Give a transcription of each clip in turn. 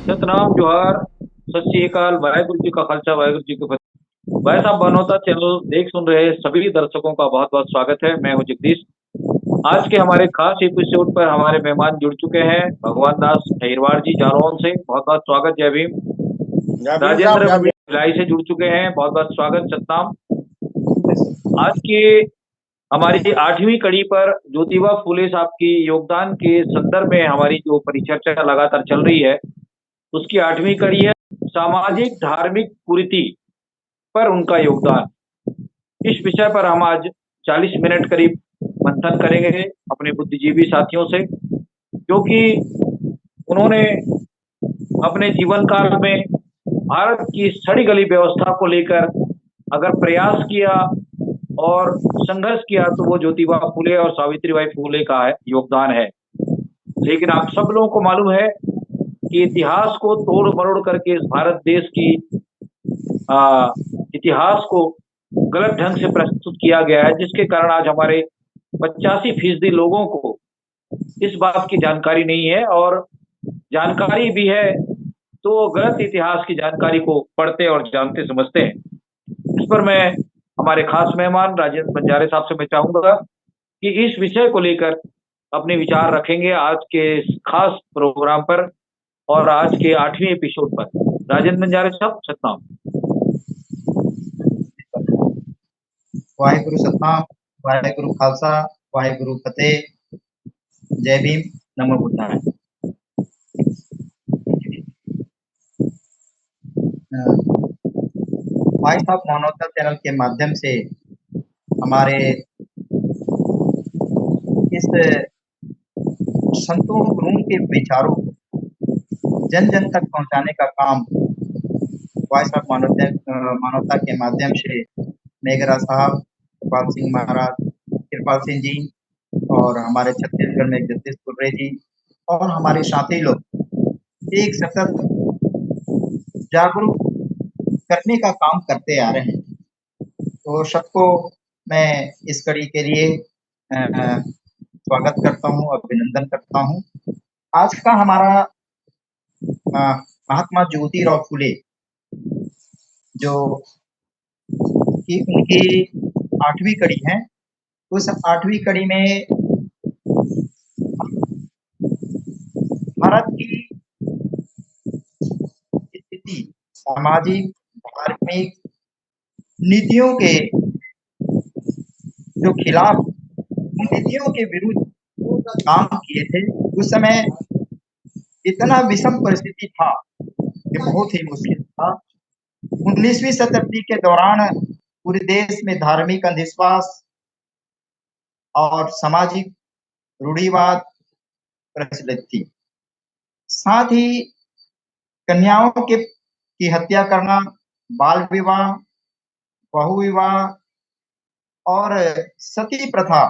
सतनाम जोहार। सत श्री अकाल। वाहेगुरु जी का खालसा, वाहेगुरु जी की फतेह। भाई साहब, बनौता चैनल देख सुन रहे सभी दर्शकों का बहुत बहुत स्वागत है। मैं हूं जगदीश। आज के हमारे खास एपिसोड पर हमारे मेहमान जुड़ चुके हैं। भगवान दास अहिरवार जी जालौन से, बहुत बहुत स्वागत। जय भीम। जय भीम साहब, राजेंद्र जय भीम। भिलाई से जुड़ चुके हैं, बहुत बहुत स्वागत। सतनाम। आज की हमारी 8वीं कड़ी पर ज्योतिबा फूले साहब की योगदान के संदर्भ में हमारी जो परिचर्चा लगातार चल रही है, उसकी 8वीं कड़ी है सामाजिक धार्मिक कुरीति पर उनका योगदान। इस विषय पर हम आज 40 मिनट करीब मंथन करेंगे अपने बुद्धिजीवी साथियों से, क्योंकि उन्होंने अपने जीवन काल में भारत की सड़ी गली व्यवस्था को लेकर अगर प्रयास किया और संघर्ष किया तो वो ज्योतिबा फूले और सावित्रीबाई फूले का योगदान है। लेकिन आप सब लोगों को मालूम है कि इतिहास को तोड़ मरोड़ करके इस भारत देश की इतिहास को गलत ढंग से प्रस्तुत किया गया है, जिसके कारण आज हमारे 85% लोगों को इस बात की जानकारी नहीं है, और जानकारी भी है तो गलत इतिहास की जानकारी को पढ़ते और जानते समझते हैं। इस पर मैं हमारे खास मेहमान राजेंद्र बंजारे साहब से मैं चाहूंगा कि इस विषय को लेकर अपने विचार रखेंगे आज के इस खास प्रोग्राम पर और आज के 8वें एपिसोड पर। राजेंद्र बंजारे साहब, सतनाम। वाहेगुरु सतनाम, वाहेगुरु खालसा, वाहेगुरु फतेह। जय भीम, नमो बुद्धाय। भाई साहब, मानवता चैनल के माध्यम से हमारे इस संतों गुरुओं के विचारों को जन जन तक पहुंचाने का काम वॉइस ऑफ मानवता के माध्यम से मेघरा साहब, कृपाल सिंह महाराज, कृपाल सिंह जी और हमारे छत्तीसगढ़ में जगदीश कुर्रे जी और हमारे साथी लोग एक सतत जागरूक करने का काम करते आ रहे हैं। तो सबको मैं इस कड़ी के लिए स्वागत करता हूँ, अभिनंदन करता हूँ। आज का हमारा महात्मा ज्योतिराव फूले जो कि उनकी 8वीं कड़ी है, उस 8वीं कड़ी में भारत की स्थिति, सामाजिक धार्मिक नीतियों के जो खिलाफ, उन नीतियों के विरुद्ध काम किए थे। उस समय इतना विषम परिस्थिति था कि बहुत ही मुश्किल था। 19वीं शताब्दी के दौरान पूरे देश में धार्मिक अंधविश्वास और सामाजिक रूढ़िवाद प्रचलित थी। साथ ही कन्याओं की हत्या करना, बाल विवाह, बहु विवाह और सती प्रथा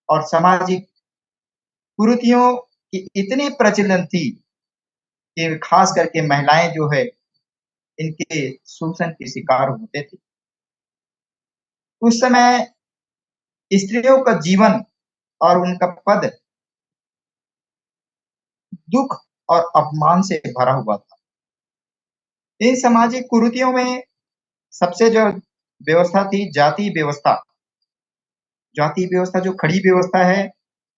और सामाजिक कुरीतियों की इतनी प्रचलन थी कि खास करके महिलाएं जो है इनके शोषण के शिकार होते थे। उस समय स्त्रियों का जीवन और उनका पद दुख और अपमान से भरा हुआ था। इन सामाजिक कुरीतियों में सबसे जो व्यवस्था थी, जाति व्यवस्था। जाति व्यवस्था जो खड़ी व्यवस्था है,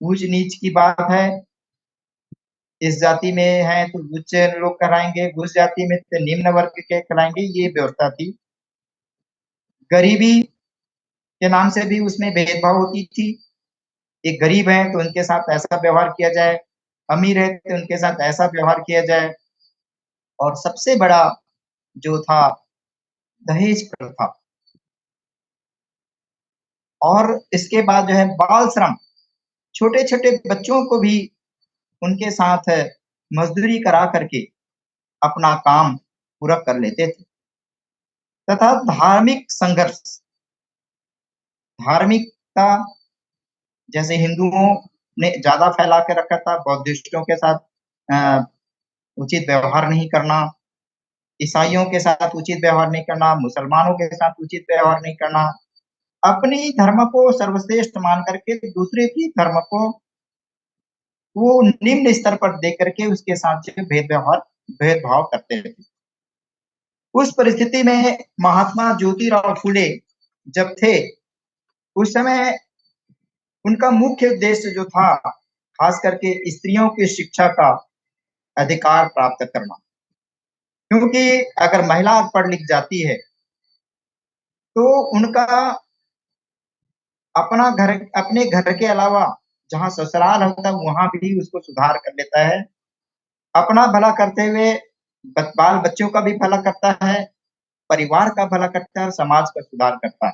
ऊंच नीच की बात है। इस जाति में है तो उच्च लोग कराएंगे, उस जाति में तो निम्न वर्ग के कराएंगे, ये व्यवस्था थी। गरीबी के नाम से भी उसमें भेदभाव होती थी। एक गरीब है तो उनके साथ ऐसा व्यवहार किया जाए, अमीर है तो उनके साथ ऐसा व्यवहार किया जाए। और सबसे बड़ा जो था, दहेज प्रथा। और इसके बाद जो है बाल श्रम, छोटे छोटे बच्चों को भी उनके साथ मजदूरी करा करके अपना काम पूरा कर लेते थे। तथा धार्मिक संघर्ष, धार्मिकता जैसे हिंदुओं ने ज्यादा फैला के रखा था, बौद्धिस्टों के साथ उचित व्यवहार नहीं करना, ईसाइयों के साथ उचित व्यवहार नहीं करना, मुसलमानों के साथ उचित व्यवहार नहीं करना, अपने धर्म को सर्वश्रेष्ठ मान करके दूसरे की धर्म को वो निम्न स्तर पर देख करके उसके साथ जो भेद व्यवहार भेदभाव करते थे। उस परिस्थिति में महात्मा ज्योतिराव फुले जब थे, उस समय उनका मुख्य उद्देश्य जो था, खास करके स्त्रियों की शिक्षा का अधिकार प्राप्त करना। क्योंकि अगर महिला पढ़ लिख जाती है, तो उनका अपने घर के अलावा जहाँ ससुराल होता है, वहाँ भी उसको सुधार कर लेता है। अपना भला करते हुए बाल बच्चों का भी भला करता है, परिवार का भला करता है और समाज का सुधार करता है।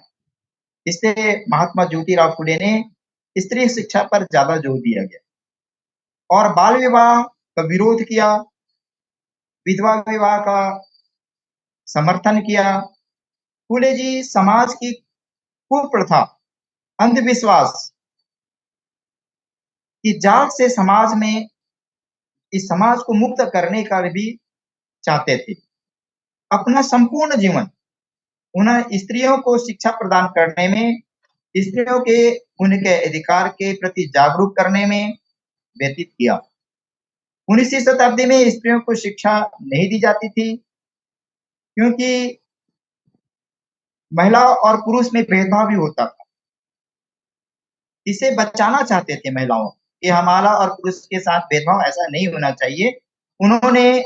इसलिए महात्मा ज्योतिराव फुले ने स्त्री शिक्षा पर ज़्यादा जोर दिया गया और बाल विवाह का विरोध किया, विधवा विवाह का समर्थन किया। फुले जी समाज की कुप्रथा, अंधविश्वास की जाल से इस समाज को मुक्त करने का भी चाहते थे। अपना संपूर्ण जीवन उन्हें स्त्रियों को शिक्षा प्रदान करने में, स्त्रियों के उनके अधिकार के प्रति जागरूक करने में व्यतीत किया। 19वीं शताब्दी में स्त्रियों को शिक्षा नहीं दी जाती थी, क्योंकि महिला और पुरुष में भेदभाव भी होता था। इसे बचाना चाहते थे महिलाओं कि हमारा और पुरुष के साथ भेदभाव ऐसा नहीं होना चाहिए। उन्होंने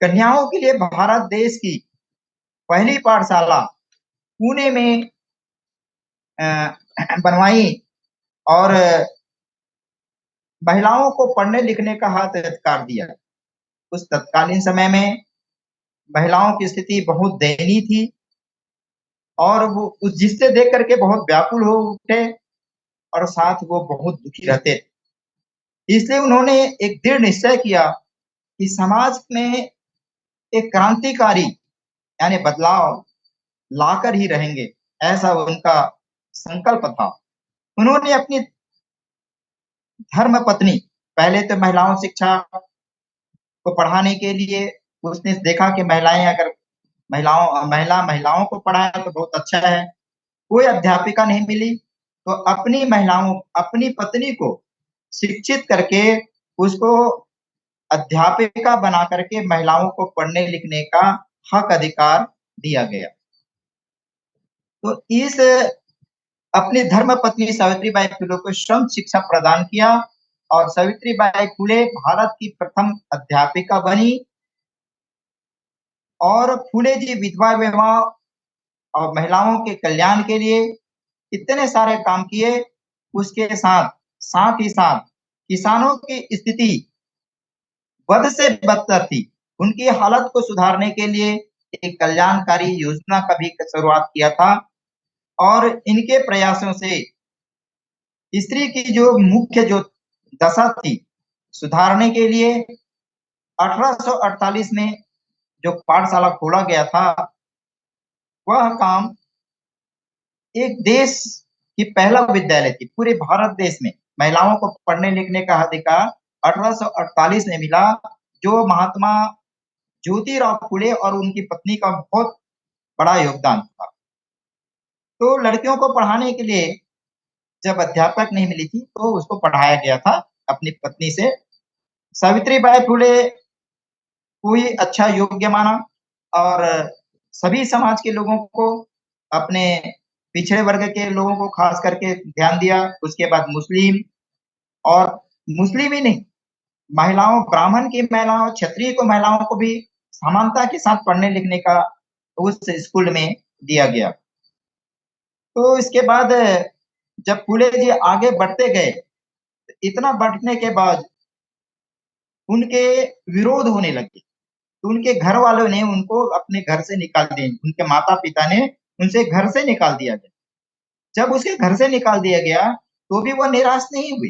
कन्याओं के लिए भारत देश की पहली पाठशाला पुणे में बनवाई और महिलाओं को पढ़ने लिखने का हक अधिकार दिया। उस तत्कालीन समय में महिलाओं की स्थिति बहुत दयनीय थी और वो उस जिससे देख करके बहुत व्याकुल हो उठे और साथ वो बहुत दुखी रहते थे। इसलिए उन्होंने एक दृढ़ निश्चय किया कि समाज में एक क्रांतिकारी यानी बदलाव लाकर ही रहेंगे, ऐसा उनका संकल्प था। उन्होंने अपनी धर्मपत्नी, पहले तो महिलाओं शिक्षा को पढ़ाने के लिए उसने देखा कि महिलाएं अगर महिलाओं को पढ़ाया तो बहुत अच्छा है। कोई अध्यापिका नहीं मिली, तो अपनी पत्नी को शिक्षित करके उसको अध्यापिका बना करके महिलाओं को पढ़ने लिखने का हक अधिकार दिया गया। तो इस अपनी धर्मपत्नी सावित्रीबाई फुले को स्वयं शिक्षा प्रदान किया और सावित्रीबाई फुले भारत की प्रथम अध्यापिका बनी और फुले जी विधवा विवाह और महिलाओं के कल्याण के लिए इतने सारे काम किए। उसके साथ ही साथ किसानों की स्थिति बद से बदतर थी। उनकी हालत को सुधारने के लिए एक कल्याणकारी योजना का भी शुरुआत किया था और इनके प्रयासों से स्त्री की जो मुख्य दशा थी, सुधारने के लिए 1848 में जो पाठशाला खोला गया था, वह काम एक देश की पहला विद्यालय थी। पूरे भारत देश में महिलाओं को पढ़ने लिखने का अधिकार 1848 में मिला, जो महात्मा ज्योतिराव फुले और उनकी पत्नी का बहुत बड़ा योगदान था। तो लड़कियों को पढ़ाने के लिए जब अध्यापक नहीं मिली थी, तो उसको पढ़ाया गया था अपनी पत्नी से। सावित्रीबाई फुले को ही अच्छा योग्य माना और सभी समाज के लोगों को, अपने पिछड़े वर्ग के लोगों को खास करके ध्यान दिया। उसके बाद मुस्लिम ही नहीं, ब्राह्मण की महिलाओं, क्षत्रिय को महिलाओं को भी समानता के साथ पढ़ने लिखने का उस स्कूल में दिया गया। तो इसके बाद जब फुले जी आगे बढ़ते गए, इतना बढ़ने के बाद उनके विरोध होने लगे, तो उनके घर वालों ने उनको अपने घर से निकाल दिया। उनके माता पिता ने उनसे घर से निकाल दिया गया। जब उसके घर से निकाल दिया गया, तो भी वह निराश नहीं हुए।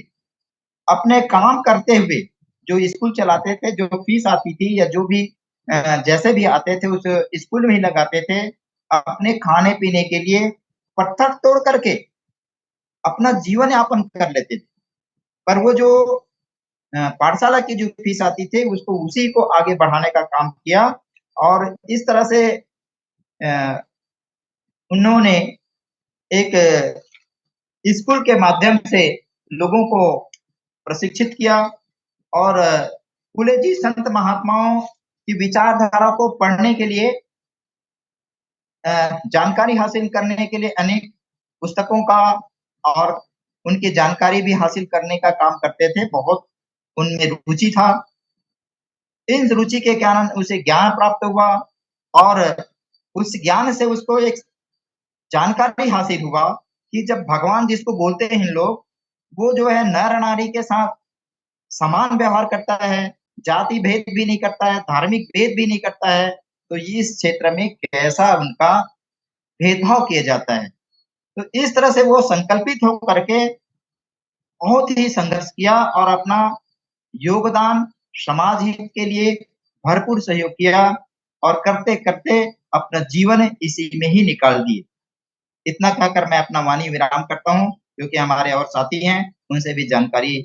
अपने काम करते हुए, जो स्कूल चलाते थे, जो फीस आती थी या जो भी जैसे भी आते थे उस स्कूल में ही लगाते थे। अपने खाने पीने के लिए पत्थर तोड़ करके अपना जीवन यापन कर लेते थे। पर वो जो पाठशाला की जो फीस आती थी, उसको उसी को आगे बढ़ाने का काम किया और इस तरह से उन्होंने एक स्कूल के माध्यम से लोगों को प्रशिक्षित किया और फुले जी संत महात्माओं कि विचारधारा को पढ़ने के लिए, जानकारी हासिल करने के लिए अनेक पुस्तकों का और उनकी जानकारी भी हासिल करने का काम करते थे। बहुत उनमें रुचि था। इन रुचि के कारण उसे ज्ञान प्राप्त हुआ और उस ज्ञान से उसको एक जानकारी हासिल हुआ कि जब भगवान जिसको बोलते हैं लोग, वो जो है नर नारी के साथ समान व्यवहार करता है, जाति भेद भी नहीं करता है, धार्मिक भेद भी नहीं करता है, तो इस क्षेत्र में कैसा उनका भेदभाव किया जाता है। तो इस तरह से वो संकल्पित होकर के बहुत ही संघर्ष किया और अपना योगदान समाज हित के लिए भरपूर सहयोग किया और करते-करते अपना जीवन इसी में ही निकाल दिए। इतना कहकर मैं अपना वाणी विराम करता हूँ, क्योंकि हमारे और साथी हैं, उनसे भी जानकारी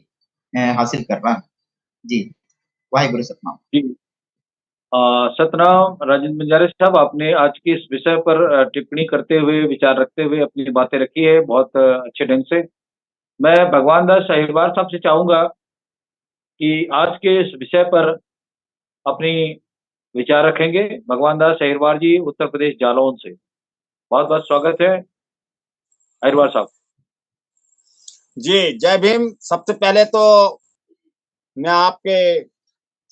हासिल कर रहा हूँ। जी, वाहिगुरु सतनाम। जी। सतनाम राजेंद्र बंजारे साहब, आपने आज के इस विषय पर टिप्पणी करते हुए, विचार रखते हुए अपनी बातें रखी है बहुत अच्छे ढंग से। मैं भगवान दास अहिरवार साहब से चाहूंगा कि आज के इस विषय पर अपनी विचार रखेंगे। भगवान दास अहिरवार जी, उत्तर प्रदेश जालौन से। बहुत बहुत स्वागत है अहिरवार साहब। जी, जय भीम। सबसे पहले तो मैं आपके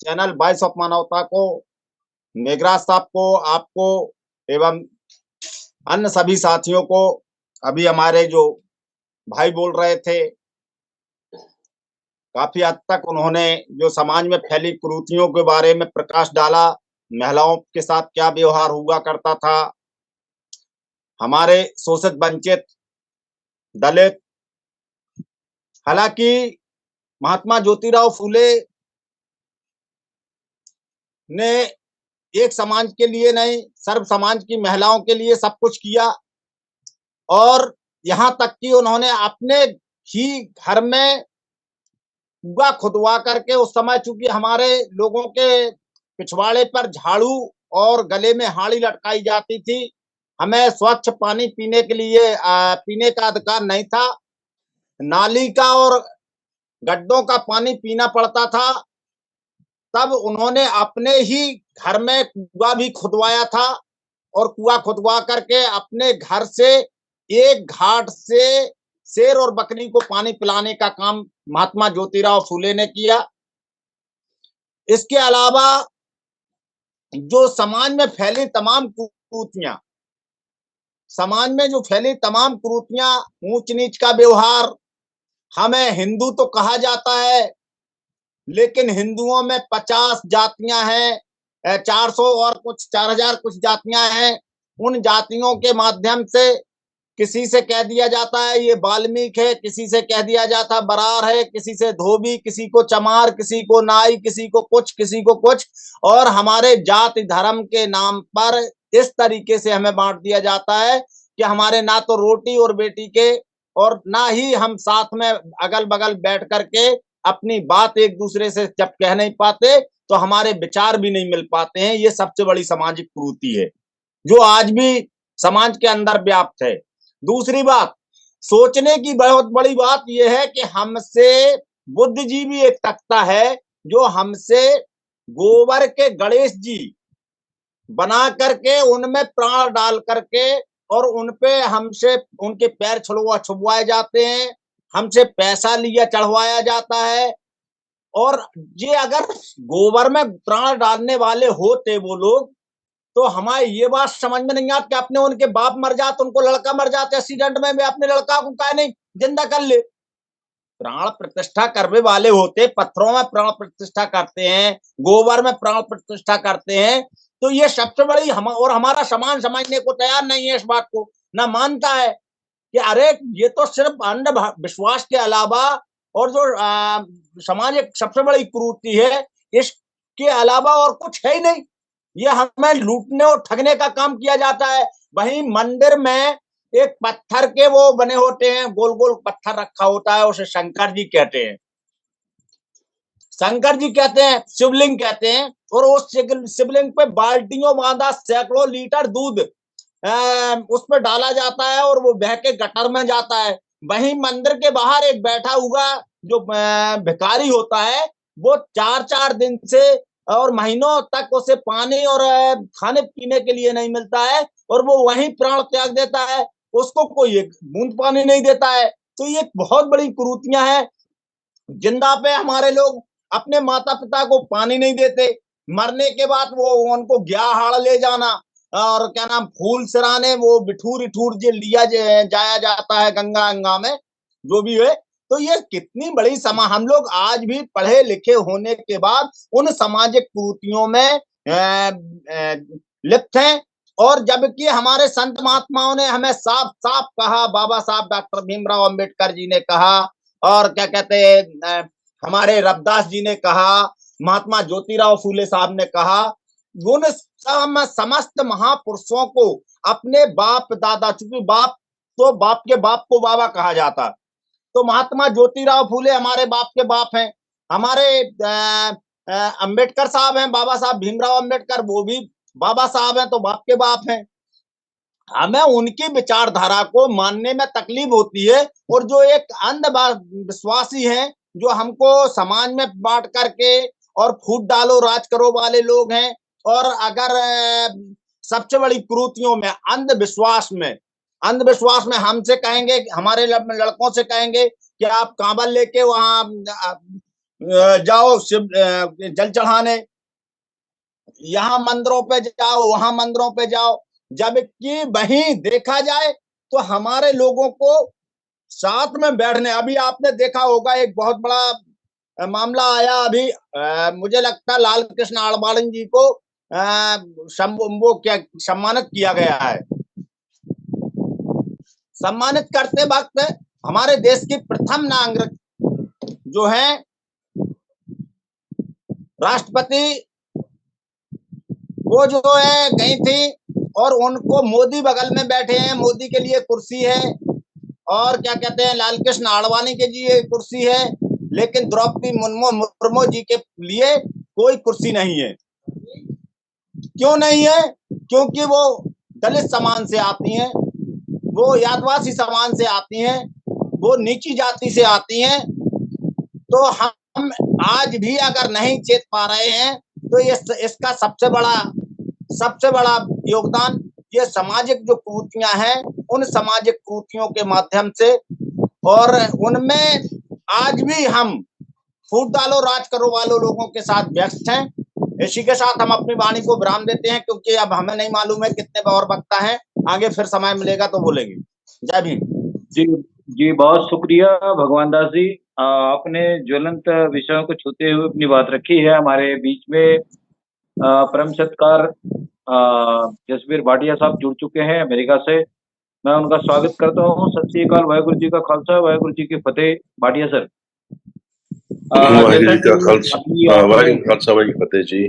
चैनल वॉइस ऑफ मानवता को, मेघराज साहब को, आपको एवं अन्य सभी साथियों को, अभी हमारे जो भाई बोल रहे थे, काफी हद तक उन्होंने जो समाज में फैली कुरीतियों के बारे में प्रकाश डाला, महिलाओं के साथ क्या व्यवहार हुआ करता था, हमारे शोषित वंचित दलित। हालांकि महात्मा ज्योतिराव फूले ने एक समाज के लिए नहीं, सर्व समाज की महिलाओं के लिए सब कुछ किया और यहाँ तक कि उन्होंने अपने ही घर में कुआं खुदवा करके, उस समय चूंकि हमारे लोगों के पिछवाड़े पर झाड़ू और गले में हाड़ी लटकाई जाती थी, हमें स्वच्छ पानी पीने के लिए पीने का अधिकार नहीं था, नाली का और गड्ढों का पानी पीना पड़ता था। तब उन्होंने अपने ही घर में कुआं भी खुदवाया था और कुआं खुदवा करके अपने घर से एक घाट से शेर और बकरी को पानी पिलाने का काम महात्मा ज्योतिराव फूले ने किया। इसके अलावा जो समाज में फैली तमाम कुरीतियां, समाज में जो फैली तमाम कुरीतियां, ऊंच नीच का व्यवहार, हमें हिंदू तो कहा जाता है, लेकिन हिंदुओं में 50 जातियां हैं, 400 और कुछ 4000 कुछ जातियां हैं। उन जातियों के माध्यम से किसी से कह दिया जाता है ये वाल्मीकि है, किसी से कह दिया जाता बरार है, किसी से धोबी, किसी को चमार, किसी को नाई, किसी को कुछ, किसी को कुछ। और हमारे जाति धर्म के नाम पर इस तरीके से हमें बांट दिया जाता है कि हमारे ना तो रोटी और बेटी के, और ना ही हम साथ में अगल बगल बैठ करके अपनी बात एक दूसरे से जब कह नहीं पाते तो हमारे विचार भी नहीं मिल पाते हैं। ये सबसे बड़ी सामाजिक कुरीति है जो आज भी समाज के अंदर व्याप्त है। दूसरी बात, सोचने की बहुत बड़ी बात यह है कि हमसे बुद्धिजीवी एक तख्ता है जो हमसे गोबर के गणेश जी बना करके उनमें प्राण डाल करके और उनपे हमसे उनके पैर छुड़वाए जाते हैं, हमसे पैसा लिया चढ़वाया जाता है। और ये अगर गोबर में प्राण डालने वाले होते वो लोग, तो हमारे ये बात समझ में नहीं आती कि अपने उनके बाप मर जाते, उनको लड़का मर जाते एक्सीडेंट में, अपने लड़का को काहे नहीं जिंदा कर ले। प्राण प्रतिष्ठा करने वाले होते, पत्थरों में प्राण प्रतिष्ठा करते हैं, गोबर में प्राण प्रतिष्ठा करते हैं। तो ये सबसे बड़ी और हमारा समाज समझने को तैयार नहीं है, इस बात को ना मानता है कि अरे ये तो सिर्फ अंध विश्वास के अलावा और जो समाज एक सबसे बड़ी कुरीति है, इसके अलावा और कुछ है ही नहीं। ये हमें लूटने और ठगने का काम किया जाता है। वहीं मंदिर में एक पत्थर के वो बने होते हैं, गोल गोल पत्थर रखा होता है, उसे शंकर जी कहते हैं, शंकर जी कहते हैं, शिवलिंग कहते हैं। और उस शिवलिंग पे बाल्टियों बांधा सैकड़ों लीटर दूध उस पर डाला जाता है और वो बह के गटर में जाता है। वहीं मंदिर के बाहर एक बैठा हुआ जो भिखारी होता है, वो 4-4 दिन से और महीनों तक उसे पानी और खाने पीने के लिए नहीं मिलता है, और वो वहीं प्राण त्याग देता है, उसको कोई एक बूंद पानी नहीं देता है। तो ये बहुत बड़ी कुरीतियां हैं। जिंदा पे हमारे लोग अपने माता पिता को पानी नहीं देते, मरने के बाद वो उनको ग्याहाड़ ले जाना और क्या नाम फूल सिराने वो बिठूर इठूर जो लिया जाया जाता है गंगा गंगा में, जो भी है। तो ये कितनी बड़ी हम लोग आज भी पढ़े लिखे होने के बाद उन सामाजिक कुरीतियों में लिप्त हैं। और जबकि हमारे संत महात्माओं ने हमें साफ साफ कहा, बाबा साहब डॉक्टर भीमराव अंबेडकर जी ने कहा, और क्या कहते हैं हमारे रविदास जी ने कहा, महात्मा ज्योतिराव फूले साहब ने कहा, उन समस्त महापुरुषों को अपने बाप दादा, चूंकि बाप तो बाप के बाप को बाबा कहा जाता, तो महात्मा ज्योतिराव फूले हमारे बाप के बाप हैं। हमारे अंबेडकर साहब हैं, बाबा साहब भीमराव अंबेडकर, वो भी बाबा साहब हैं, तो बाप के बाप हैं। हमें उनकी विचारधारा को मानने में तकलीफ होती है, और जो एक अंधविश्वासी हैं, जो हमको समाज में बांट करके और फूट डालो राज करो वाले लोग हैं। और अगर सबसे बड़ी कुरीतियों में अंधविश्वास में हमसे कहेंगे, हमारे लड़कों से कहेंगे कि आप कांवड़ लेके वहां जाओ शिव जल चढ़ाने, यहाँ मंदिरों पे जाओ, वहां मंदिरों पे जाओ, जबकि वहीं देखा जाए तो हमारे लोगों को साथ में बैठने, अभी आपने देखा होगा एक बहुत बड़ा मामला आया अभी, मुझे लगता है लाल कृष्ण आडवाणी जी को वो क्या सम्मानित किया गया है। सम्मानित करते वक्त हमारे देश की प्रथम नागरिक जो है राष्ट्रपति, वो जो है गई थी, और उनको मोदी बगल में बैठे हैं, मोदी के लिए कुर्सी है, और क्या कहते हैं लाल कृष्ण आडवाणी के लिए कुर्सी है, लेकिन द्रौपदी मुर्मू जी के लिए कोई कुर्सी नहीं है। क्यों नहीं है? क्योंकि वो दलित समाज से आती हैं, वो आदिवासी समाज से आती हैं, वो नीची जाति से आती हैं। तो हम आज भी अगर नहीं चेत पा रहे हैं, तो इसका सबसे बड़ा योगदान ये सामाजिक जो कुरीतियां हैं, उन सामाजिक कुरीतियों के माध्यम से, और उनमें आज भी हम फूट डालो राज करो वालों लोगों के साथ व्यस्त हैं। इसी के साथ हम अपनी वाणी को विराम देते हैं, क्योंकि अब हमें नहीं मालूम है कितने और वक्ता हैं, आगे फिर समय मिलेगा तो बोलेंगे। जय भीम। जी जी, बहुत शुक्रिया भगवान दास जी, आपने ज्वलंत विषयों को छूते हुए अपनी बात रखी है। हमारे बीच में परम सत्कार जसबीर भाटिया साहब जुड़ चुके हैं अमेरिका से। मैं उनका स्वागत करता हूँ। सत श्री अकाल, वाहेगुरु जी का खालसा, वाहेगुरु जी की फतेह। भाटिया सर, वाहिगुरु जैसा जी का कि खालसा, अभी वाहिगुरु आपने जी का खालसा, वाहिगुरू की फतेह जी।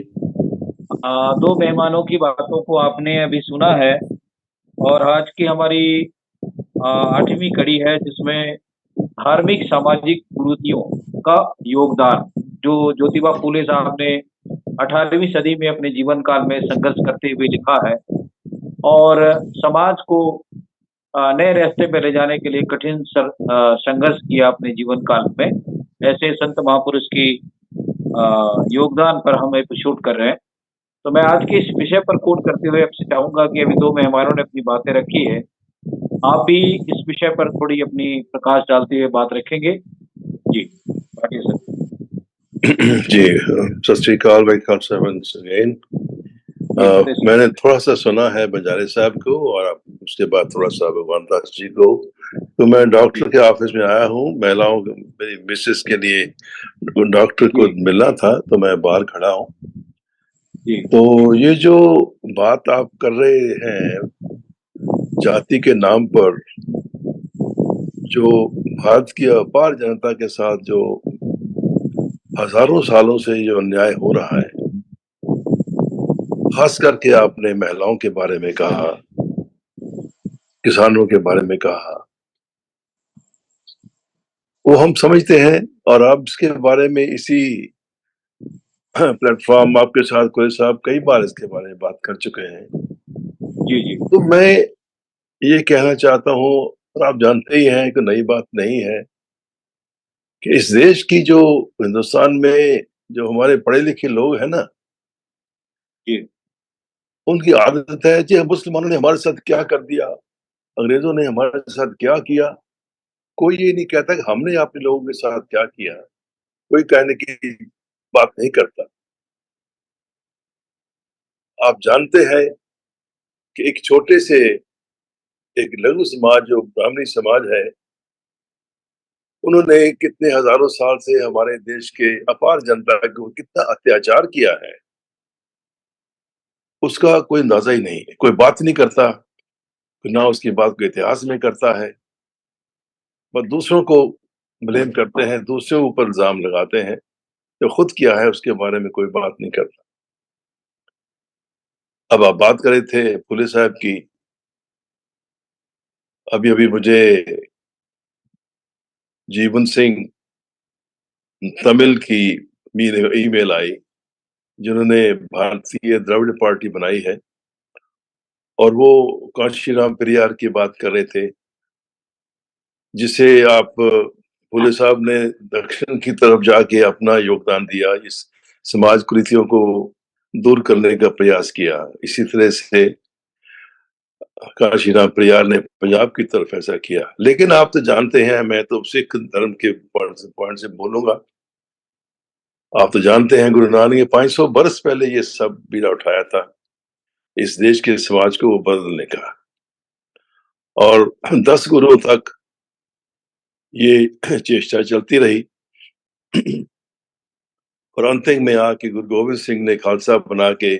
दो मेहमानों की बातों को आपने अभी सुना है, और आज की हमारी 8वीं कड़ी है, जिसमें धार्मिक सामाजिक कुरीतियों का योगदान, जो ज्योतिबा फूले साहब ने 18वीं सदी में अपने जीवन काल में संघर्ष करते हुए लिखा है, और समाज को नए रास्ते पे ले जाने के लिए कठिन संघर्ष किया अपने जीवन काल में। ऐसे संत महापुरुष की योगदान पर हम एपिसोड कर रहे हैं। तो मैं आज के इस विषय पर कोट करते हुए आपसे चाहूंगा कि अभी दो मेहमानों ने अपनी बातें रखी है, आप भी इस विषय पर थोड़ी अपनी प्रकाश डालते हुए बात रखेंगे। जी भाटिया सर। जी, सत श्री अकाल, वाहिगुरू खालसा वंस अगेन। मैंने थोड़ा सा सुना है बंजारे साहब को, और उसके बाद थोड़ा सा भगवान दास जी को। तो मैं डॉक्टर के ऑफिस में आया हूँ, महिलाओं मेरी मिसेस के लिए डॉक्टर को मिलना था, तो मैं बाहर खड़ा हूँ। तो ये जो बात आप कर रहे हैं जाति के नाम पर, जो भारत की अपार जनता के साथ जो हजारों सालों से जो अन्याय हो रहा है, खास करके आपने महिलाओं के बारे में कहा, किसानों के बारे में कहा, वो हम समझते हैं, और आप इसके बारे में इसी प्लेटफॉर्म आपके साथ कोई साहब कई बार इसके बारे में बात कर चुके हैं। जी जी। तो मैं ये कहना चाहता हूँ, और आप जानते ही हैं कि नई बात नहीं है, कि इस देश की जो हिंदुस्तान में जो हमारे पढ़े लिखे लोग हैं ना, जी। उनकी आदत है जी मुसलमानों ने हमारे साथ क्या कर दिया, अंग्रेजों ने हमारे साथ क्या किया। कोई ये नहीं कहता कि हमने अपने लोगों के साथ क्या किया। कोई कहने की बात नहीं करता। आप जानते हैं कि एक छोटे से एक लघु समाज जो ब्राह्मणी समाज है, उन्होंने कितने हजारों साल से हमारे देश के अपार जनता को कितना अत्याचार किया है, उसका कोई अंदाजा ही नहीं है। कोई बात नहीं करता, ना उसकी बात को इतिहास में करता है। बस दूसरों को ब्लेम करते हैं, दूसरों के ऊपर इल्जाम लगाते हैं। जो खुद किया है उसके बारे में कोई बात नहीं करता। अब आप बात कर रहे थे फुले साहब की। अभी अभी मुझे जीवन सिंह तमिल की ईमेल आई, जिन्होंने भारतीय द्रविड़ पार्टी बनाई है, और वो कांशीराम पेरियार की बात कर रहे थे, जिसे आप फुले साहब ने दक्षिण की तरफ जाके अपना योगदान दिया, इस समाज कुरीतियों को दूर करने का प्रयास किया। इसी तरह से काशीराम पेरियार ने पंजाब की तरफ ऐसा किया। लेकिन आप तो जानते हैं, मैं तो सिख धर्म के पॉइंट से बोलूंगा। आप तो जानते हैं गुरु नानक ने 500 बरस पहले ये सब बीड़ा उठाया था, इस देश के समाज को बदलने का। और 10 गुरुओं तक ये चेष्टा चलती रही। और अंतिम में आके गुरु गोविंद सिंह ने खालसा बना के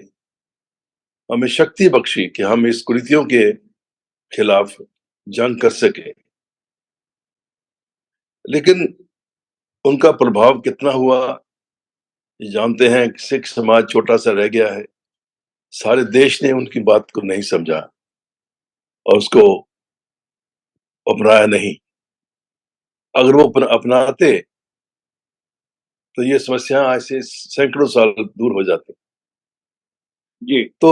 हमें शक्ति बख्शी कि हम इस कुरीतियों के खिलाफ जंग कर सके। लेकिन उनका प्रभाव कितना हुआ, ये जानते हैं। सिख समाज छोटा सा रह गया है, सारे देश ने उनकी बात को नहीं समझा और उसको अपनाया नहीं। अगर वो अपनाते तो ये समस्या आज से सैकड़ों साल दूर हो जाती। जी। तो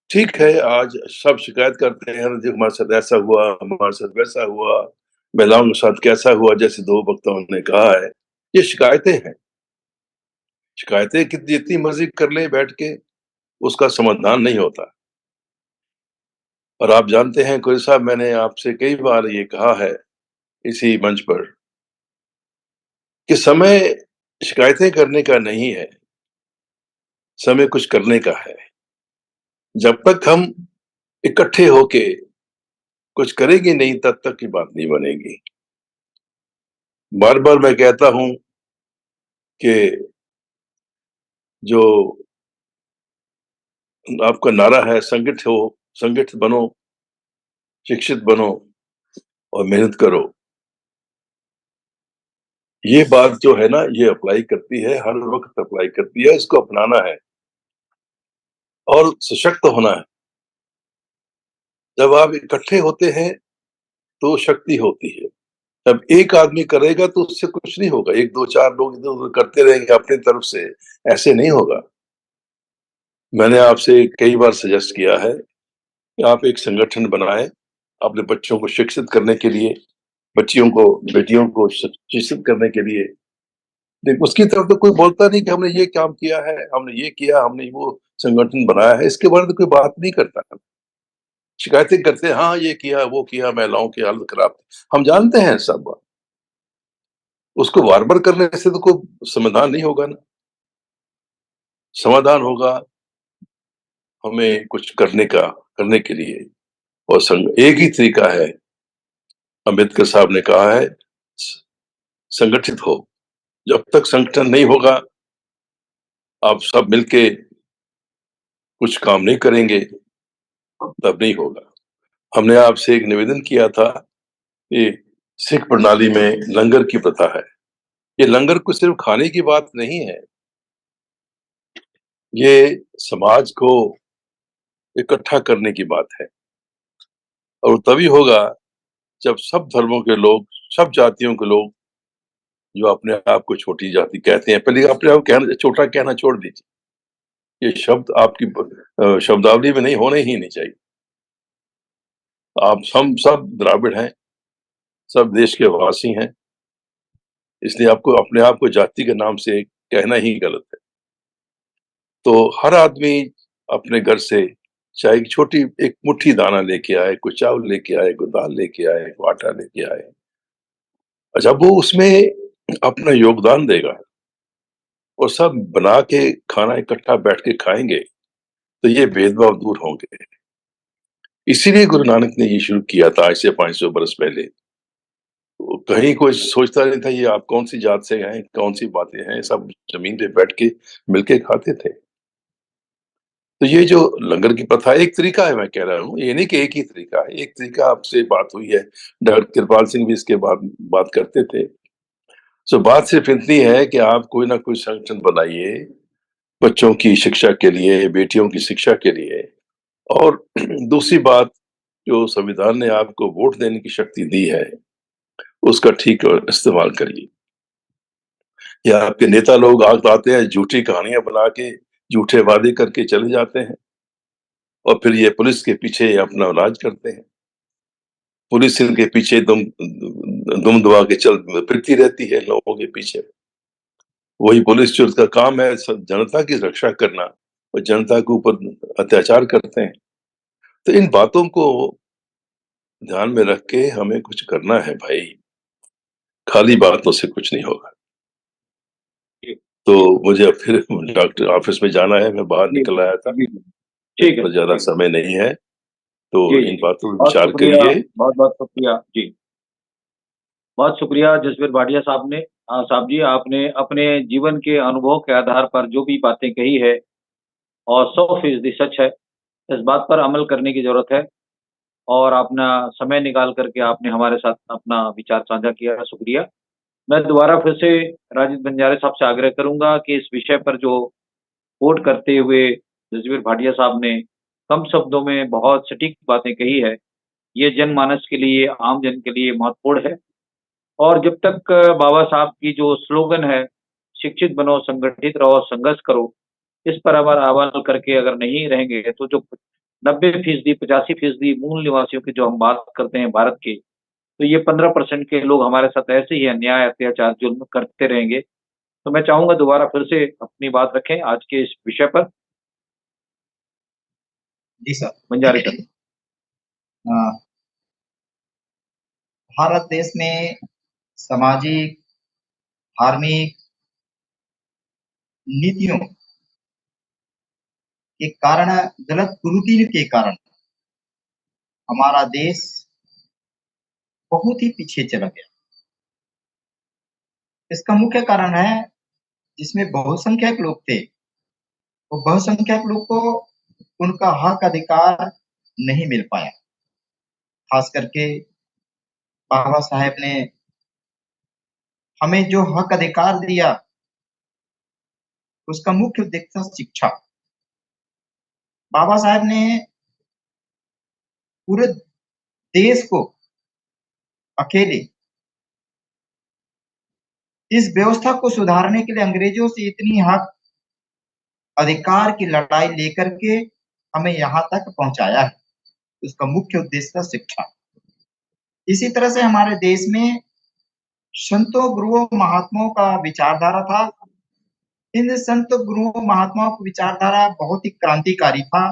ठीक है, आज सब शिकायत करते हैं जी हमारे साथ ऐसा हुआ, हमारे साथ वैसा हुआ, महिलाओं के साथ कैसा हुआ, जैसे 2 वक्ताओं ने कहा है। ये शिकायतें हैं। शिकायतें कितनी जितनी मर्जी कर ले बैठ के, उसका समाधान नहीं होता। और आप जानते हैं कोई साहब, मैंने आपसे कई बार ये कहा है इसी मंच पर कि समय शिकायतें करने का नहीं है, समय कुछ करने का है। जब तक हम इकट्ठे होके कुछ करेंगे नहीं, तब तक की बात नहीं बनेगी। बार बार मैं कहता हूं कि जो आपका नारा है, संगठित हो, संगठित बनो, शिक्षित बनो और मेहनत करो, ये बात जो है ना, ये अप्लाई करती है, हर वक्त अप्लाई करती है। इसको अपनाना है और सशक्त होना है। जब आप इकट्ठे होते हैं तो शक्ति होती है। जब एक आदमी करेगा तो उससे कुछ नहीं होगा। 1 2 4 लोग इधर उधर करते रहेंगे अपनी तरफ से, ऐसे नहीं होगा। मैंने आपसे कई बार सजेस्ट किया है कि आप एक संगठन बनाएं अपने बच्चों को शिक्षित करने के लिए, बच्चियों को, बेटियों को शिक्षित करने के लिए। लेकिन उसकी तरफ तो कोई बोलता नहीं कि हमने ये काम किया है, हमने ये किया, हमने वो संगठन बनाया है। इसके बारे में कोई बात नहीं करता। शिकायतें करते हैं, हाँ ये किया, वो किया, महिलाओं की हालत खराब। हम जानते हैं सब बात। उसको बार-बार करने से तो कोई समाधान नहीं होगा ना। समाधान होगा हमें कुछ करने के लिए। और एक ही तरीका है, अम्बेडकर साहब ने कहा है, संगठित हो। जब तक संगठन नहीं होगा, आप सब मिलके कुछ काम नहीं करेंगे, तब नहीं होगा। हमने आपसे एक निवेदन किया था कि सिख प्रणाली में लंगर की प्रथा है। ये लंगर को सिर्फ खाने की बात नहीं है, ये समाज को इकट्ठा करने की बात है। और तभी होगा जब सब धर्मों के लोग, सब जातियों के लोग, जो अपने आप को छोटी जाति कहते हैं, पहले अपने आप कहना, छोटा कहना छोड़ दीजिए। ये शब्द आपकी शब्दावली में नहीं, होने ही नहीं चाहिए। हम सब द्राविड़ हैं, सब देश के वासी हैं, इसलिए आपको अपने आप को जाति के नाम से कहना ही गलत है। तो हर आदमी अपने घर से चाहे एक छोटी एक मुट्ठी दाना लेके आए, कोई चावल लेके आए, कोई दाल लेके आए, कोई आटा लेके आए। जब वो उसमें अपना योगदान देगा और सब बना के खाना इकट्ठा बैठ के खाएँगे, तो ये भेदभाव दूर होंगे। इसीलिए गुरु नानक ने ये शुरू किया था आज से 500 बरस पहले। तो कहीं कोई सोचता नहीं था ये आप कौन-सी जात से हैं, कौन-सी बातें हैं, सब ज़मीन पे बैठ के मिलके खाते थे। तो ये जो लंगर की प्रथा है, एक तरीका है मैं कह रहा हूँ, ये नहीं कि एक ही तरीका है, एक तरीका आपसे बात हुई है, डॉक्टर कृपाल सिंह भी इसके बात करते थे। सो बात सिर्फ इतनी है कि आप कोई ना कोई संगठन बनाइए, बच्चों की शिक्षा के लिए, बेटियों की शिक्षा के लिए और दूसरी बात जो संविधान ने आपको वोट देने की शक्ति दी है, उसका ठीक इस्तेमाल करिए। या आपके नेता लोग आते हैं, झूठी कहानियाँ बना के, झूठे वादे करके चले जाते हैं और फिर ये पुलिस के पीछे अपना राज करते हैं। पुलिस इनके पीछे दुम दबा के चल फिरती रहती है लोगों के पीछे। वही पुलिस जो उसका काम है जनता की रक्षा करना और जनता के ऊपर अत्याचार करते हैं। तो इन बातों को ध्यान में रख के हमें कुछ करना है भाई, खाली बातों से कुछ नहीं होगा। जी, तो मुझे अब फिर डॉक्टर ऑफिस में जाना है, मैं बाहर जी, निकल आया था, जी, मेरे ठीक है, पास ज़्यादा ठीक है। समय नहीं है, तो जी, इन जी। बातों पे बहुत विचार शुक्रिया, करिए। बहुत-बहुत शुक्रिया। जी, बहुत शुक्रिया जसवीर भाटिया साहब जी, आपने अपने जीवन के अनुभव के आधार पर जो भी बातें कही है और 100% सच है, इस बात पर अमल करने की ज़रूरत है और अपना समय निकाल कर के आपने हमारे साथ अपना विचार साझा किया, शुक्रिया। मैं दोबारा फिर से राजीव बंजारे साहब से आग्रह करूँगा कि इस विषय पर जो कोट करते हुए जसवीर भाटिया साहब ने कम शब्दों में बहुत सटीक बातें कही है, ये जनमानस के लिए, आम जन के लिए महत्वपूर्ण है और जब तक बाबा साहब की जो स्लोगन है, शिक्षित बनो, संगठित रहो, संघर्ष करो, इस पर अगर अमल करके अगर नहीं रहेंगे, तो जो 90% 85% मूल निवासियों की जो हम बात करते हैं भारत की, तो ये 15% के लोग हमारे साथ ऐसे ही अन्याय, अत्याचार, जुल्म करते रहेंगे। तो मैं चाहूँगा दोबारा फिर से अपनी बात रखें आज के इस विषय पर, जी सर। बंजारे सर। अ, भारत देश में सामाजिक, धार्मिक नीतियों के कारण, गलत कुरीति के कारण हमारा देश बहुत ही पीछे चला गया। इसका मुख्य कारण है जिसमें बहुसंख्यक लोग थे, वो बहुसंख्यक लोग को उनका हक अधिकार नहीं मिल पाया। खास करके बाबा साहेब ने हमें जो हक अधिकार दिया, उसका मुख्य उद्देश्य था शिक्षा। बाबा साहेब ने पूरे देश को अकेले इस व्यवस्था को सुधारने के लिए अंग्रेजों से इतनी हक अधिकार की लड़ाई लेकर के हमें यहाँ तक पहुँचाया है। उसका मुख्य उद्देश्य था शिक्षा। इसी तरह से हमारे देश में संतों, गुरुओं, महात्माओं का विचारधारा था। इन संत, गुरुओं, महात्माओं की विचारधारा बहुत ही क्रांतिकारी था।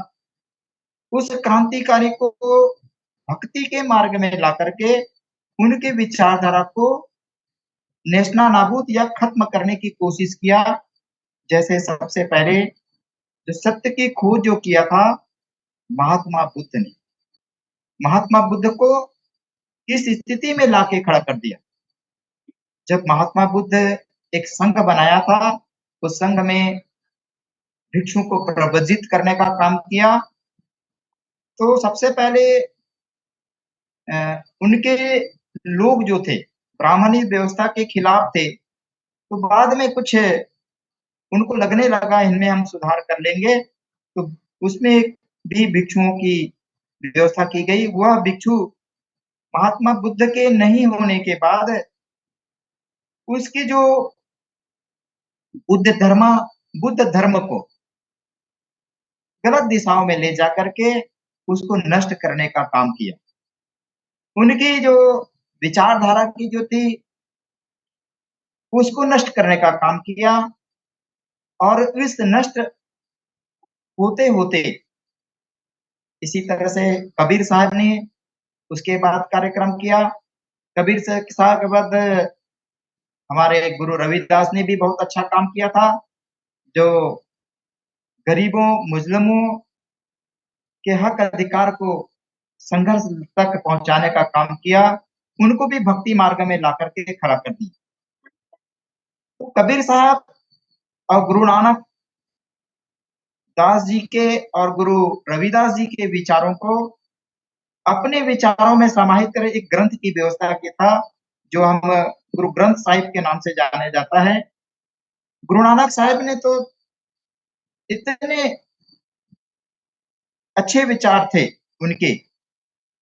उस क्रांतिकारी को भक्ति के मार्ग में ला करके उनकी विचारधारा को नेस्तनाबूद या खत्म करने की कोशिश किया। जैसे सबसे पहले जो सत्य की खोज जो किया था महात्मा बुद्ध ने, महात्मा बुद्ध को इस स्थिति में लाके खड़ा कर दिया। जब महात्मा बुद्ध एक संघ बनाया था, उस संघ में भिक्षुओं को प्रवजित करने का काम किया। तो सबसे पहले उनके लोग जो थे ब्राह्मणी व्यवस्था के खिलाफ थे, तो बाद में कुछ उनको लगने लगा इनमें हम सुधार कर लेंगे, तो उसमें भी भिक्षुओं की व्यवस्था की गई। वह भिक्षु महात्मा बुद्ध के नहीं होने के बाद उसकी जो बुद्ध धर्म बुद्ध धर्म को गलत दिशाओं में ले जाकर के उसको नष्ट करने का काम किया। उनकी जो विचारधारा की जो थी उसको नष्ट करने का काम किया और इस नष्ट होते होते इसी तरह से कबीर साहब ने उसके बाद कार्यक्रम किया। कबीर साहब के बाद हमारे गुरु रविदास ने भी बहुत अच्छा काम किया था, जो गरीबों, मुस्लिमों के हक अधिकार को संघर्ष तक पहुंचाने का काम किया, उनको भी भक्ति मार्ग में ला करके खड़ा कर दिया। तो कबीर साहब और गुरु नानक दास जी के और गुरु रविदास जी के विचारों को अपने विचारों में समाहित कर एक ग्रंथ की व्यवस्था किया था, जो हम गुरु ग्रंथ साहिब के नाम से जाने जाता है। गुरु नानक साहिब ने तो इतने अच्छे विचार थे उनके।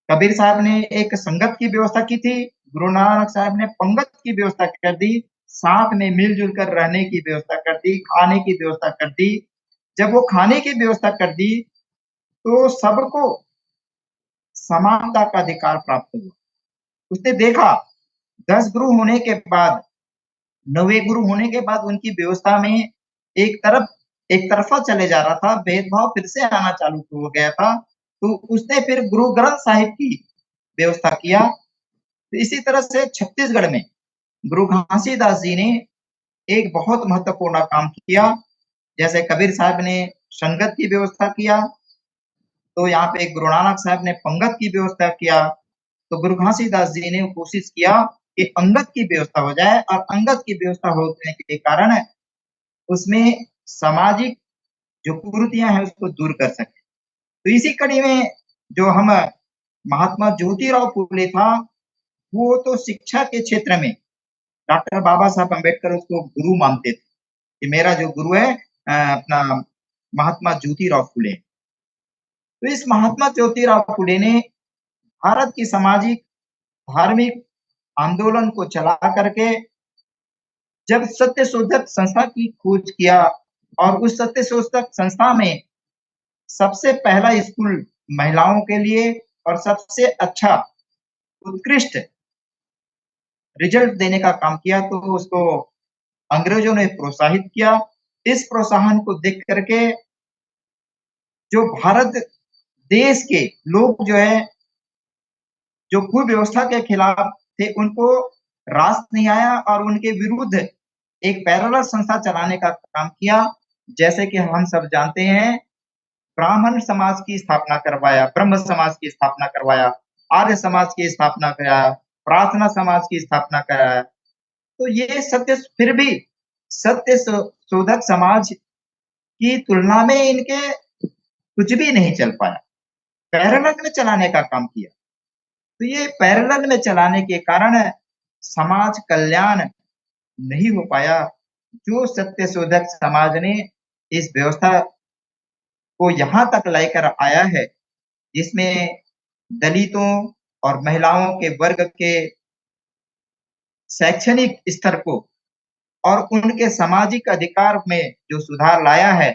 कबीर साहब ने एक संगत की व्यवस्था की थी, गुरु नानक साहब ने पंगत की व्यवस्था कर दी, साथ में मिलजुल कर रहने की व्यवस्था कर दी, खाने की व्यवस्था कर दी। जब वो खाने की व्यवस्था कर दी तो सबको समानता का अधिकार प्राप्त हुआ। उसने देखा 10 गुरु होने के बाद, 9वें गुरु होने के बाद उनकी व्यवस्था में एक तरफा चले जा रहा था, भेदभाव फिर से आना चालू हो गया था। तो उसने फिर गुरु ग्रंथ साहिब की व्यवस्था किया। तो इसी तरह से छत्तीसगढ़ में गुरु घासीदास जी ने एक बहुत महत्वपूर्ण काम किया। जैसे कबीर साहब ने संगत की व्यवस्था किया, तो यहाँ पे गुरु नानक साहब ने पंगत की व्यवस्था किया। तो गुरु घासीदास जी ने कोशिश किया कि अंगत की व्यवस्था हो जाए, और अंगत की व्यवस्था होने के कारण उसमें सामाजिक जो कुरीतियां हैं उसको दूर कर सके। तो इसी कड़ी में जो हम महात्मा ज्योतिराव फूले था, वो तो शिक्षा के क्षेत्र में डॉक्टर बाबा साहब अम्बेडकर उसको गुरु मानते थे कि मेरा जो गुरु है अपना महात्मा ज्योतिराव फूले। तो इस महात्मा ज्योतिराव फूले ने भारत की सामाजिक धार्मिक आंदोलन को चला करके जब सत्य शोधक संस्था की खोज किया, और उस सत्य शोधक संस्था में सबसे पहला स्कूल महिलाओं के लिए और सबसे अच्छा उत्कृष्ट रिजल्ट देने का काम किया, तो उसको अंग्रेजों ने प्रोत्साहित किया। इस प्रोत्साहन को देख करके जो भारत देश के लोग जो है, जो कुव्यवस्था के खिलाफ थे, उनको रास नहीं आया और उनके विरुद्ध एक पैरेलल संस्था चलाने का काम किया। जैसे कि हम सब जानते हैं, ब्राह्मण समाज की स्थापना करवाया, ब्रह्म समाज की स्थापना करवाया, आर्य समाज की स्थापना कराया, प्रार्थना समाज की स्थापना कराया। तो ये सत्य फिर भी सत्य शोधक समाज की तुलना में इनके कुछ भी नहीं चल पाया, पैरेलल में चलाने का काम किया। तो ये पैरेलल में चलाने के कारण समाज कल्याण नहीं हो पाया। जो सत्य शोधक समाज ने इस व्यवस्था को यहाँ तक लेकर आया है, जिसमें दलितों और महिलाओं के वर्ग के शैक्षणिक स्तर को और उनके सामाजिक अधिकार में जो सुधार लाया है,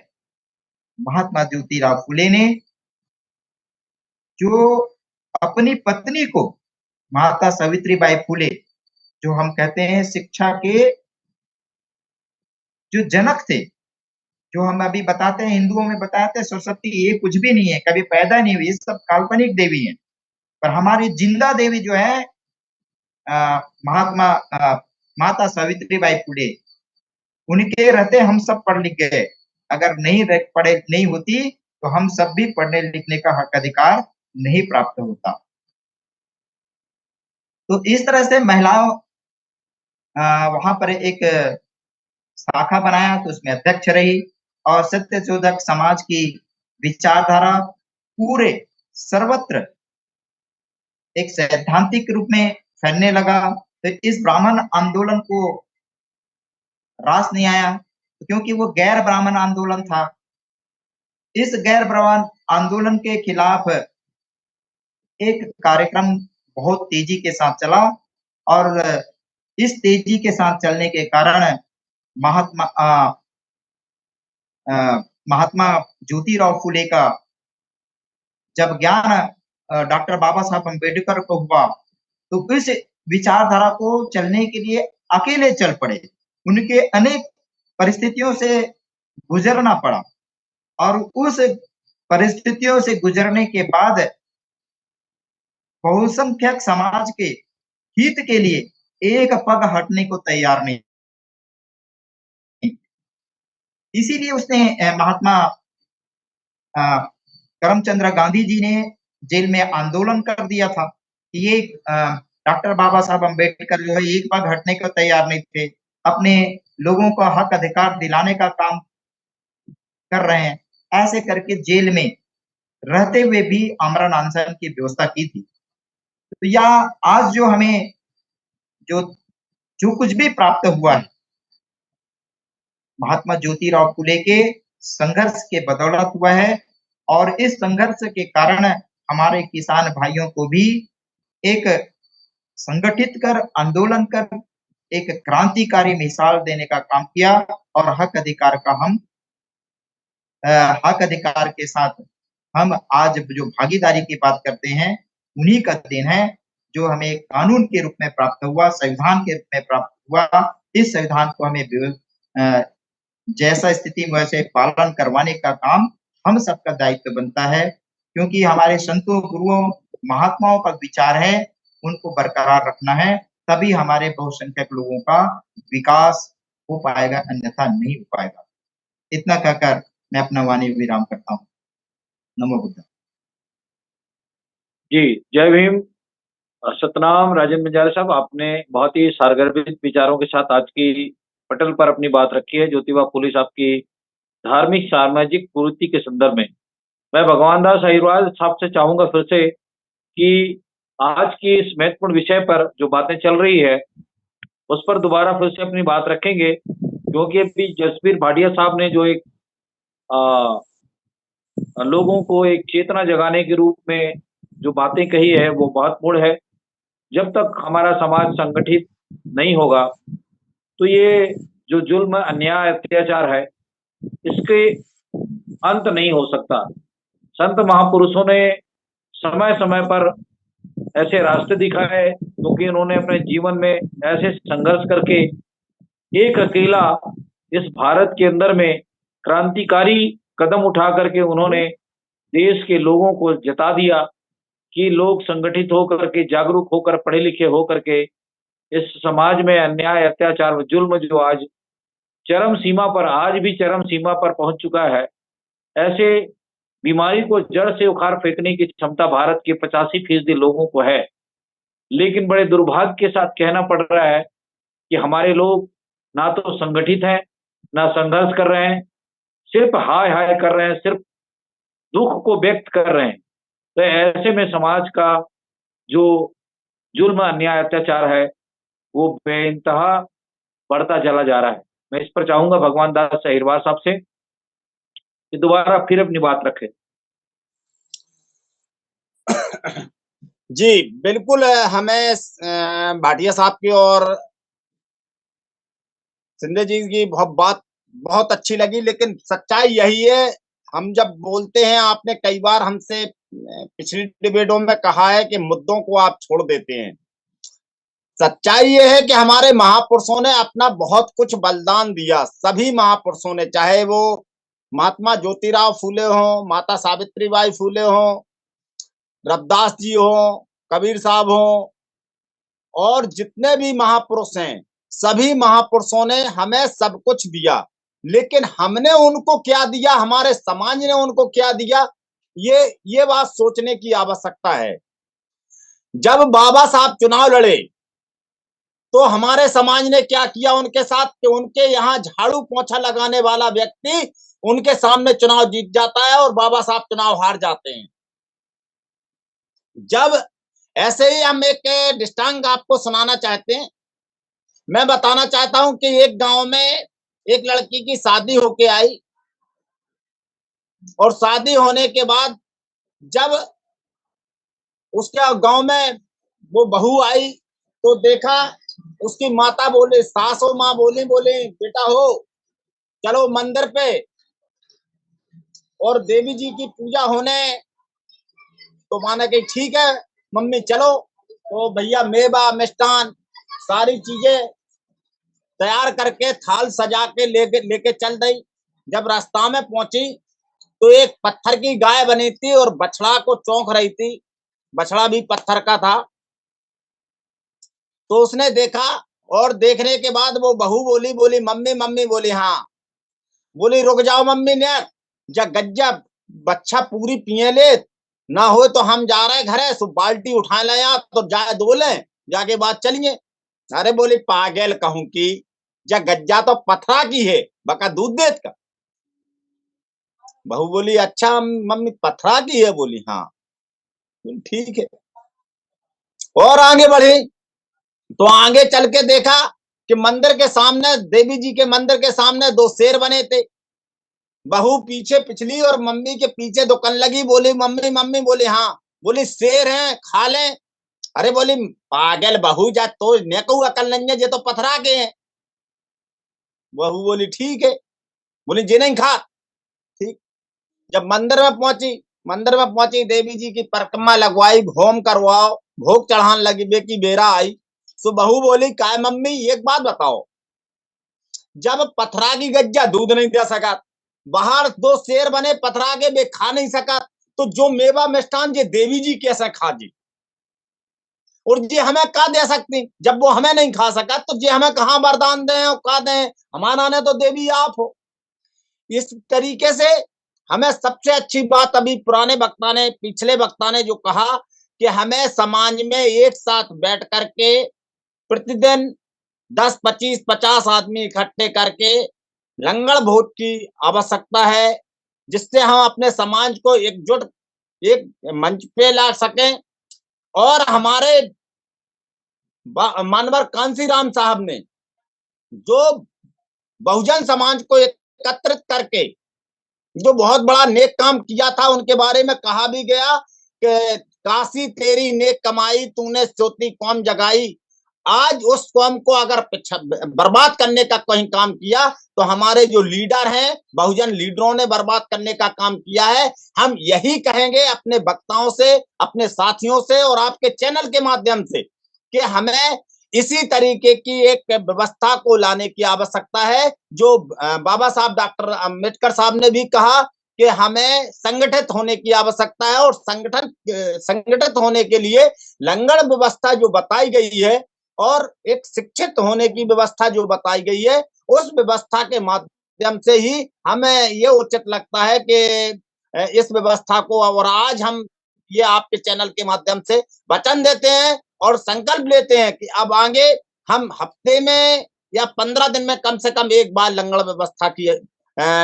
महात्मा ज्योतिराव फुले ने, जो अपनी पत्नी को माता सावित्रीबाई फुले, जो हम कहते हैं शिक्षा के जो जनक थे, जो हम अभी बताते हैं हिंदुओं में बताते हैं सरस्वती, ये कुछ भी नहीं है, कभी पैदा नहीं हुई, ये सब काल्पनिक देवी हैं। पर हमारी जिंदा देवी जो है महात्मा माता सावित्रीबाई फुले, उनके रहते हम सब पढ़ लिख गए। अगर पढ़े नहीं होती तो हम सब भी पढ़ने लिखने का हक अधिकार नहीं प्राप्त होता। तो इस तरह से महिलाओं वहां पर एक शाखा बनाया, तो उसमें अध्यक्ष रही, और सत्य शोधक समाज की विचारधारा पूरे सर्वत्र एक सैद्धांतिक रूप में फैलने लगा। तो इस ब्राह्मण आंदोलन को रास नहीं आया, क्योंकि वो गैर ब्राह्मण आंदोलन था। इस गैर ब्राह्मण आंदोलन के खिलाफ एक कार्यक्रम बहुत तेजी के साथ चला, और इस तेजी के साथ चलने के कारण महात्मा ज्योतिराव फुले का जब ज्ञान डॉक्टर बाबा साहब अम्बेडकर को हुआ, तो इस विचारधारा को चलने के लिए अकेले चल पड़े। उनके अनेक परिस्थितियों से गुजरना पड़ा, और उस परिस्थितियों से गुजरने के बाद बहुसंख्यक समाज के हित के लिए एक पग हटने को तैयार नहीं। इसीलिए उसने महात्मा करमचंद गांधी जी ने जेल में आंदोलन कर दिया था कि ये डॉक्टर बाबा साहब अम्बेडकर जो है एक पग हटने को तैयार नहीं थे, अपने लोगों को हक अधिकार दिलाने का काम कर रहे हैं। ऐसे करके जेल में रहते हुए भी आमरण अनशन की व्यवस्था की थी। तो यह आज जो हमें जो जो कुछ भी प्राप्त हुआ है, महात्मा ज्योतिराव फुले के संघर्ष के बदौलत हुआ है और इस संघर्ष के कारण हमारे किसान भाइयों को भी एक संगठित कर आंदोलन कर एक क्रांतिकारी मिसाल देने का काम किया और हक अधिकार के साथ हम आज जो भागीदारी की बात करते हैं उन्हीं का दिन है जो हमें कानून के रूप में प्राप्त हुआ, संविधान के रूप में प्राप्त हुआ। इस संविधान को हमें जैसा स्थिति में वैसे पालन करवाने का काम हम सबका दायित्व बनता है, क्योंकि हमारे संतों, गुरुओं, महात्माओं का विचार है, उनको बरकरार रखना है, तभी हमारे बहुसंख्यक लोगों का विकास हो पाएगा, अन्यथा नहीं हो पाएगा। इतना कहकर मैं अपना वाणी विराम करता हूँ। नमो बुद्ध। जी, जय भीम। सतनाम राजेंद्र बंजारे साहब, आपने बहुत ही सारगर्भित विचारों के साथ आज की पटल पर अपनी बात रखी है ज्योतिबा फुले साहब की धार्मिक सामाजिक प्रवृत्ति के संदर्भ में। मैं भगवान दास अहिरवार साहब से चाहूंगा फिर से कि आज की इस महत्वपूर्ण विषय पर जो बातें चल रही है उस पर दोबारा फिर से अपनी बात रखेंगे, क्योंकि अभी जसबीर भाटिया साहब ने जो एक लोगों को एक चेतना जगाने के रूप में जो बातें कही है वो महत्वपूर्ण है। जब तक हमारा समाज संगठित नहीं होगा तो ये जो जुल्म, अन्याय, अत्याचार है इसके अंत नहीं हो सकता। संत महापुरुषों ने समय समय पर ऐसे रास्ते दिखाए, क्योंकि उन्होंने अपने जीवन में ऐसे संघर्ष करके एक अकेला इस भारत के अंदर में क्रांतिकारी कदम उठा करके उन्होंने देश के लोगों को जता दिया कि लोग संगठित होकर के, जागरूक होकर, पढ़े लिखे होकर के इस समाज में अन्याय, अत्याचार व जुल्म जो आज चरम सीमा पर, आज भी चरम सीमा पर पहुंच चुका है, ऐसे बीमारी को जड़ से उखाड़ फेंकने की क्षमता भारत के 85% लोगों को है। लेकिन बड़े दुर्भाग्य के साथ कहना पड़ रहा है कि हमारे लोग ना तो संगठित हैं, ना संघर्ष कर रहे हैं, सिर्फ हाय हाय कर रहे हैं, सिर्फ दुख को व्यक्त कर रहे हैं। तो ऐसे में समाज का जो जुल्म, अन्याय, अत्याचार है वो बेइंतहा बढ़ता चला जा रहा है। मैं इस पर चाहूंगा भगवान दास अहिरवार साहब से कि दोबारा फिर अपनी बात रखें। जी बिल्कुल, हमें भाटिया साहब की और सिंधे जी की बहुत अच्छी लगी, लेकिन सच्चाई यही है। हम जब बोलते हैं, आपने कई बार हमसे पिछली डिबेटों में कहा है कि मुद्दों को आप छोड़ देते हैं। सच्चाई ये है कि हमारे महापुरुषों ने अपना बहुत कुछ बलिदान दिया। सभी महापुरुषों ने, चाहे वो महात्मा ज्योतिराव फूले हो, माता सावित्रीबाई फूले हो, रविदास जी हो, कबीर साहब हो, और जितने भी महापुरुष हैं, सभी महापुरुषों ने हमें सब कुछ दिया। लेकिन हमने उनको क्या दिया, हमारे समाज ने उनको क्या दिया, ये बात सोचने की आवश्यकता है। जब बाबा साहब चुनाव लड़े तो हमारे समाज ने क्या किया उनके साथ कि उनके यहाँ झाड़ू पोंछा लगाने वाला व्यक्ति उनके सामने चुनाव जीत जाता है और बाबा साहब चुनाव हार जाते हैं। जब ऐसे ही हम एक दृष्टांत आपको सुनाना चाहते हैं। मैं बताना चाहता हूं कि एक गांव में एक लड़की की शादी होके आई, और शादी होने के बाद जब उसके गांव में वो बहू आई तो देखा उसकी माता बोले, सास और माँ बोले बेटा हो चलो मंदिर पे, और देवी जी की पूजा होने। तो माना कि ठीक है मम्मी चलो। तो भैया मेवा, मिष्ठान, सारी चीजें तैयार करके थाल सजा के लेके चल दी। जब रास्ता में पहुंची तो एक पत्थर की गाय बनी थी और बछड़ा को चौंक रही थी, बछड़ा भी पत्थर का था। तो उसने देखा और देखने के बाद वो बहू बोली मम्मी मम्मी, बोली हाँ, बोली रुक जाओ मम्मी ने, जब गज्जा बच्चा पूरी पिए ले ना हो तो हम जा रहे घरे, सो बाल्टी उठा ले या तो जा दो ले, जाके बात चलिए। अरे बोली पागल कहूं की, जब गज्जा तो पथरा की है, बका दूध देत का। बहू बोली अच्छा मम्मी पथरा की है, बोली हाँ। बोली ठीक है। और आगे बढ़ी तो आगे चल के देखा कि मंदिर के सामने, देवी जी के मंदिर के सामने दो शेर बने थे। बहू पीछे पिछली और मम्मी के पीछे दुकान लगी, बोली मम्मी मम्मी, बोली हाँ, बोली शेर हैं खा लें। अरे बोली पागल बहू, जा तो नेकू अकल नहीं है, जे तो पथरा के हैं। बहू बोली ठीक है, बोली जे नहीं खा। ठीक। जब मंदिर में पहुंची देवी जी की परिक्रमा लगवाई, होम करवाओ, भोग चढ़ाने लगी, बेकी बेरा आई। तो बहू बोली काय मम्मी एक बात बताओ, जब पथरा की गज्जा दूध नहीं दे सका, बाहर दो शेर बने पथरा के, वे खा नहीं सका, तो जो मेवा मिष्ठान जे देवी जी कैसे खा जी, और जे हमें का दे सकती, जब वो हमें नहीं खा सका तो जे हमें कहाँ वरदान दें और का दें, हमारा ने तो देवी आप हो। इस तरीके से हमें सबसे अच्छी बात अभी पुराने वक्ता ने, पिछले वक्ता ने जो कहा कि हमें समाज में एक साथ बैठ करके प्रतिदिन 10, 25, 50 आदमी इकट्ठे करके लंगड़ भोज की आवश्यकता है, जिससे हम अपने समाज को एकजुट एक मंच पे ला सकें। और हमारे मानवर कांसीराम साहब ने जो बहुजन समाज को एकत्रित करके जो बहुत बड़ा नेक काम किया था, उनके बारे में कहा भी गया कि काशी तेरी नेक कमाई, तूने सोती कौम जगाई। आज उस कौम को अगर बर्बाद करने का कहीं काम किया तो हमारे जो लीडर हैं, बहुजन लीडरों ने बर्बाद करने का काम किया है। हम यही कहेंगे अपने वक्ताओं से, अपने साथियों से और आपके चैनल के माध्यम से कि हमें इसी तरीके की एक व्यवस्था को लाने की आवश्यकता है, जो बाबा साहब डॉक्टर अम्बेडकर साहब ने भी कहा कि हमें संगठित होने की आवश्यकता है। और संगठित होने के लिए लंगड़ व्यवस्था जो बताई गई है और एक शिक्षित होने की व्यवस्था जो बताई गई है, उस व्यवस्था के माध्यम से ही हमें ये उचित लगता है कि इस व्यवस्था को, और आज हम ये आपके चैनल के माध्यम से वचन देते हैं और संकल्प लेते हैं कि अब आगे हम हफ्ते में या 15 दिन में कम से कम एक बार लंगड़ व्यवस्था की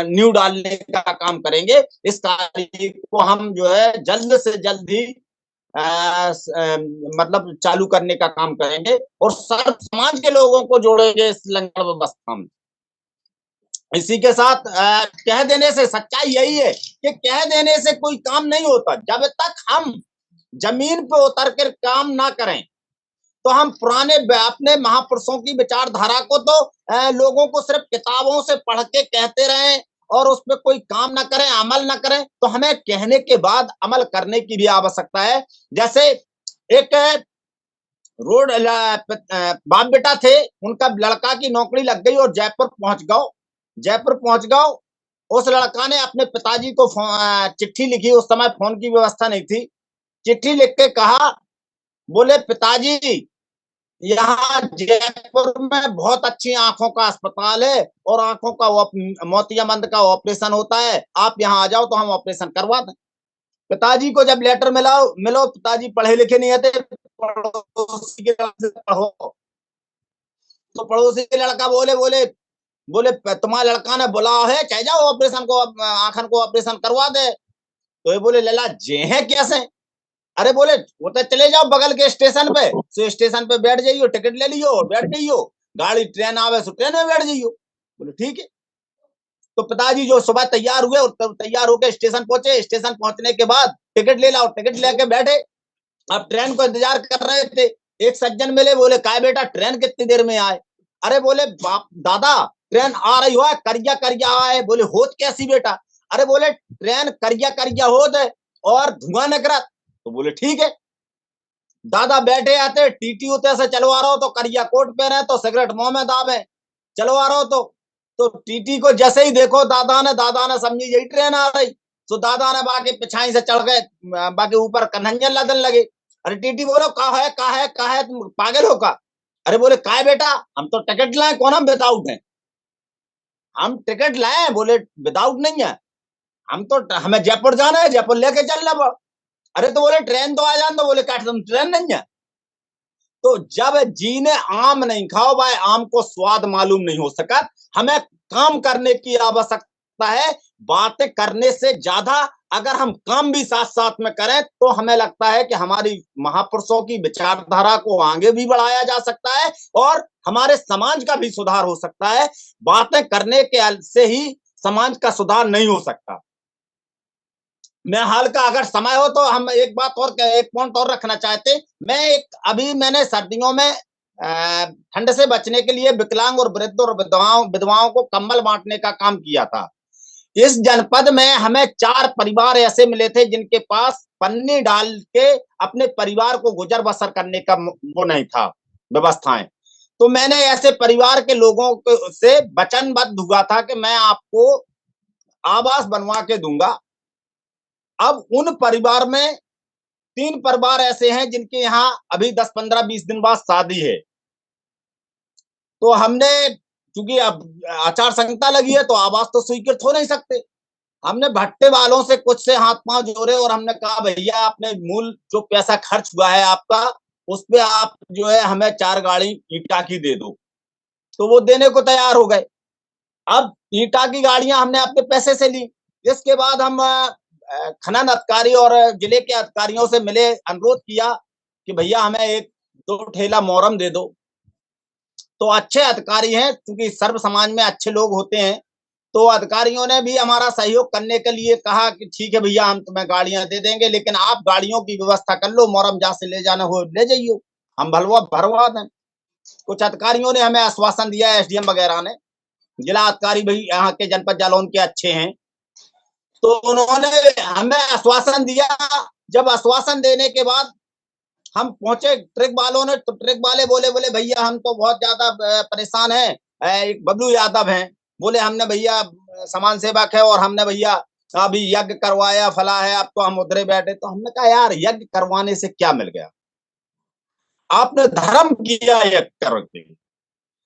नींव डालने का काम करेंगे। इस कार्य को हम जो है जल्द से जल्द ही मतलब चालू करने का काम करेंगे और सर्व समाज के लोगों को जोड़ेंगे इस लंगड़ व्यवस्था में। इसी के साथ कह देने से सच्चाई यही है कि कह देने से कोई काम नहीं होता। जब तक हम जमीन पे उतर कर काम ना करें तो हम पुराने अपने महापुरुषों की विचारधारा को तो लोगों को सिर्फ किताबों से पढ़ के कहते रहें और उस पर कोई काम ना करें, अमल ना करें, तो हमें कहने के बाद अमल करने की भी आवश्यकता है। जैसे एक रोड बाप बेटा थे, उनका लड़का की नौकरी लग गई और जयपुर पहुंच गए। उस लड़का ने अपने पिताजी को चिट्ठी लिखी, उस समय फोन की व्यवस्था नहीं थी। चिट्ठी लिख के कहा, बोले पिताजी यहाँ जयपुर में बहुत अच्छी आंखों का अस्पताल है और आंखों का मोतियाबिंद का ऑपरेशन होता है, आप यहाँ आ जाओ तो हम ऑपरेशन करवा दें। पिताजी को जब लेटर मिलो, पिताजी पढ़े लिखे नहीं थे, पड़ोसी के लड़के से पढ़ो। तो पड़ोसी के लड़का बोले तुम्हारा लड़का ने बुलाओ है, चाहे जाओ ऑपरेशन को, आंखन को ऑपरेशन करवा दे। तो ये बोले लला जे है कैसे? अरे बोले वो तो चले जाओ बगल के स्टेशन पे, तो स्टेशन पे बैठ जाइयो, टिकट ले लियो और बैठ जाइयो, गाड़ी ट्रेन आवे तो ट्रेन में बैठ जाइयो। बोले ठीक है। तो पिताजी जो सुबह तैयार हुए और तैयार होकर स्टेशन पहुंचे। स्टेशन पहुंचने के बाद टिकट ले लाओ, टिकट लेके बैठे, अब ट्रेन को इंतजार कर रहे थे। एक सज्जन मिले, बोले काय बेटा ट्रेन कितनी देर में आए? अरे बोले बाप दादा ट्रेन आ रही हो, करिया करिया आए। बोले होत कैसी बेटा? अरे बोले ट्रेन करिया करिया होत है और धुआं निकलत। तो बोले ठीक है। दादा बैठे आते, टीटी उते से चलवा रहा हो तो करिया कोट पहने तो सिगरेट मुंह में दाबे, चलवा रहा हो तो टीटी को जैसे ही देखो दादा ने समझी यही ट्रेन आ रही। तो दादा ने बाकी पिछाई से चढ़ गए, बाकी ऊपर कन्हैया लदन लगे। अरे टीटी बोलो कहा है तुम पागल हो का? अरे बोले का है बेटा, हम तो टिकट लाए, कौन हम विदाउट है? हम टिकट लाए, बोले विदाउट नहीं है, हम तो हमें जयपुर जाना है, जयपुर लेके चलना पड़। अरे तो बोले ट्रेन तो आ जान दो, बोले क्या तुम ट्रेन नहीं है? तो जब जी ने आम नहीं खाओ भाई, आम को स्वाद मालूम नहीं हो सका। हमें काम करने की आवश्यकता है, बातें करने से ज्यादा अगर हम काम भी साथ साथ में करें तो हमें लगता है कि हमारी महापुरुषों की विचारधारा को आगे भी बढ़ाया जा सकता है और हमारे समाज का भी सुधार हो सकता है। बातें करने के से ही समाज का सुधार नहीं हो सकता। मैं हाल का अगर समय हो तो हम एक पॉइंट और रखना चाहते। मैंने सर्दियों में ठंड से बचने के लिए विकलांग और वृद्ध और विधवाओं को कंबल बांटने का काम किया था। इस जनपद में हमें 4 परिवार ऐसे मिले थे जिनके पास पन्नी डाल के अपने परिवार को गुजर बसर करने का वो नहीं था व्यवस्थाएं। तो मैंने ऐसे परिवार के लोगों से वचनबद्ध हुआ था कि मैं आपको आवास बनवा के दूंगा। अब उन परिवार में 3 परिवार ऐसे हैं जिनके यहाँ अभी 10, 15, 20 दिन बाद शादी है। तो हमने, क्योंकि अब आचार संहिता लगी है तो आवास तो स्वीकृत हो नहीं सकते, हमने भट्टे वालों से कुछ से हाथ पांव जोड़े और हमने कहा भैया अपने मूल जो पैसा खर्च हुआ है आपका, उस पे आप जो है हमें 4 गाड़ी ईटा की दे दो। तो वो देने को तैयार हो गए। अब ईटा की गाड़ियां हमने अपने पैसे से ली। इसके बाद हम खनन अधिकारी और जिले के अधिकारियों से मिले, अनुरोध किया कि भैया हमें 1-2 ठेला मोरम दे दो। तो अच्छे अधिकारी हैं, क्योंकि सर्व समाज में अच्छे लोग होते हैं, तो अधिकारियों ने भी हमारा सहयोग करने के लिए कहा कि ठीक है भैया हम तुम्हें गाड़ियां दे देंगे, लेकिन आप गाड़ियों की व्यवस्था कर लो, मोरम जहां से ले जाना हो ले जाइयो, हम भरवा दें। कुछ अधिकारियों ने हमें आश्वासन दिया, एसडीएम वगैरह ने। जिला अधिकारी भी यहाँ के जनपद जालौन के अच्छे हैं, तो उन्होंने हमें आश्वासन दिया। जब आश्वासन देने के बाद हम पहुंचे ट्रक वालों ने, तो ट्रक वाले बोले भैया हम तो बहुत ज्यादा परेशान हैं। एक बबलू यादव हैं, बोले हमने भैया समाज सेवक है और हमने भैया अभी यज्ञ करवाया, फला है, अब तो हम उधरे बैठे। तो हमने कहा यार यज्ञ करवाने से क्या मिल गया, आपने धर्म किया यज्ञ करके।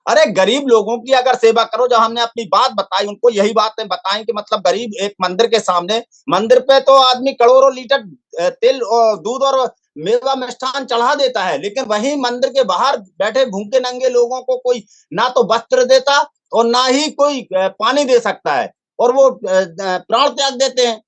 अरे गरीब लोगों की अगर सेवा करो, जब हमने अपनी बात बताई उनको, यही बातें बताई कि मतलब गरीब एक मंदिर के सामने, मंदिर पे तो आदमी करोड़ों लीटर तेल और दूध और मेवा मिष्ठान चढ़ा देता है, लेकिन वहीं मंदिर के बाहर बैठे भूखे नंगे लोगों को कोई ना तो वस्त्र देता और ना ही कोई पानी दे सकता है, और वो प्राण त्याग देते हैं।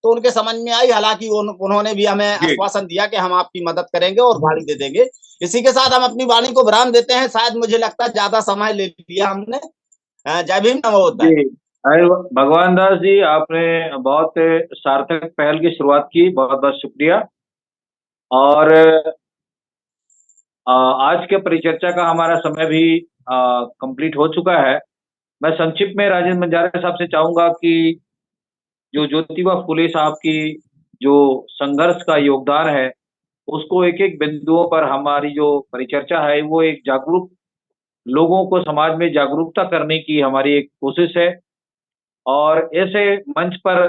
तो उनके समझ में आई, हालांकि उन्होंने भी हमें आश्वासन दिया कि हम आपकी मदद करेंगे और गाड़ी दे देंगे। इसी के साथ हम अपनी वाणी को विराम देते हैं। शायद मुझे लगता है ज्यादा समय ले लिया हमने। जय भीम, नमो बुद्धाय। जी, अरे भगवान दास जी, आपने बहुत सार्थक पहल की शुरुआत की, बहुत बहुत शुक्रिया। और आज के परिचर्चा का हमारा समय भी कंप्लीट हो चुका है। मैं संक्षिप्त में राजेंद्र बंजारे साहब से चाहूंगा कि जो ज्योतिबा फुले साहब की जो संघर्ष का योगदान है, उसको एक एक बिंदुओं पर हमारी जो परिचर्चा है वो एक जागरूक लोगों को समाज में जागरूकता करने की हमारी एक कोशिश है। और ऐसे मंच पर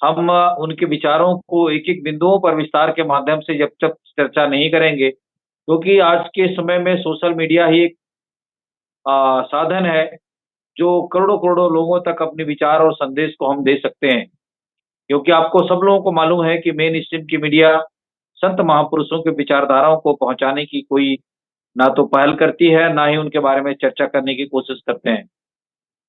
हम उनके विचारों को एक एक बिंदुओं पर विस्तार के माध्यम से जब तक चर्चा नहीं करेंगे, क्योंकि आज के समय में सोशल मीडिया ही एक साधन है जो करोड़ों करोड़ों लोगों तक अपने विचार और संदेश को हम दे सकते हैं। क्योंकि आपको सब लोगों को मालूम है कि मेन स्ट्रीम की मीडिया संत महापुरुषों के विचारधाराओं को पहुंचाने की कोई ना तो पहल करती है, ना ही उनके बारे में चर्चा करने की कोशिश करते हैं।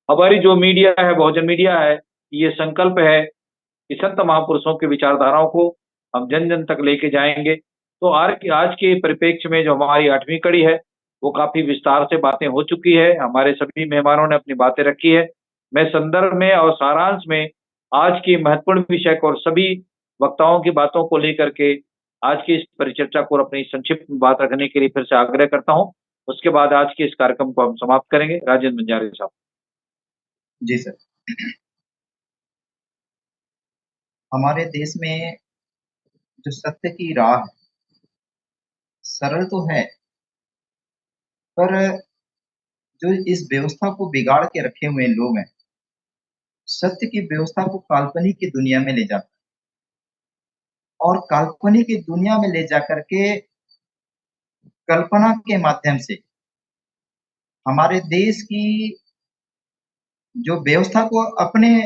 हमारी जो मीडिया है, बहुजन मीडिया है, ये संकल्प है कि संत महापुरुषों के विचारधाराओं को हम जन जन तक लेके जाएंगे। तो आज के परिप्रेक्ष्य में जो हमारी 8वीं कड़ी है, वो काफी विस्तार से बातें हो चुकी है, हमारे सभी मेहमानों ने अपनी बातें रखी है। मैं संदर्भ में और सारांश में आज की महत्वपूर्ण विषय को और सभी वक्ताओं की बातों को लेकर के आज की इस परिचर्चा को अपनी संक्षिप्त बात रखने के लिए फिर से आग्रह करता हूँ। उसके बाद आज के इस कार्यक्रम को हम समाप्त करेंगे। राजेंद्र बंजारे साहब। जी सर। हमारे देश में जो सत्य की राह है, सरल तो है, पर जो इस व्यवस्था को बिगाड़ के रखे हुए लोग हैं, सत्य की व्यवस्था को काल्पनिक की दुनिया में ले जाता है और काल्पनिक की दुनिया में ले जाकर के कल्पना के माध्यम से हमारे देश की जो व्यवस्था को अपने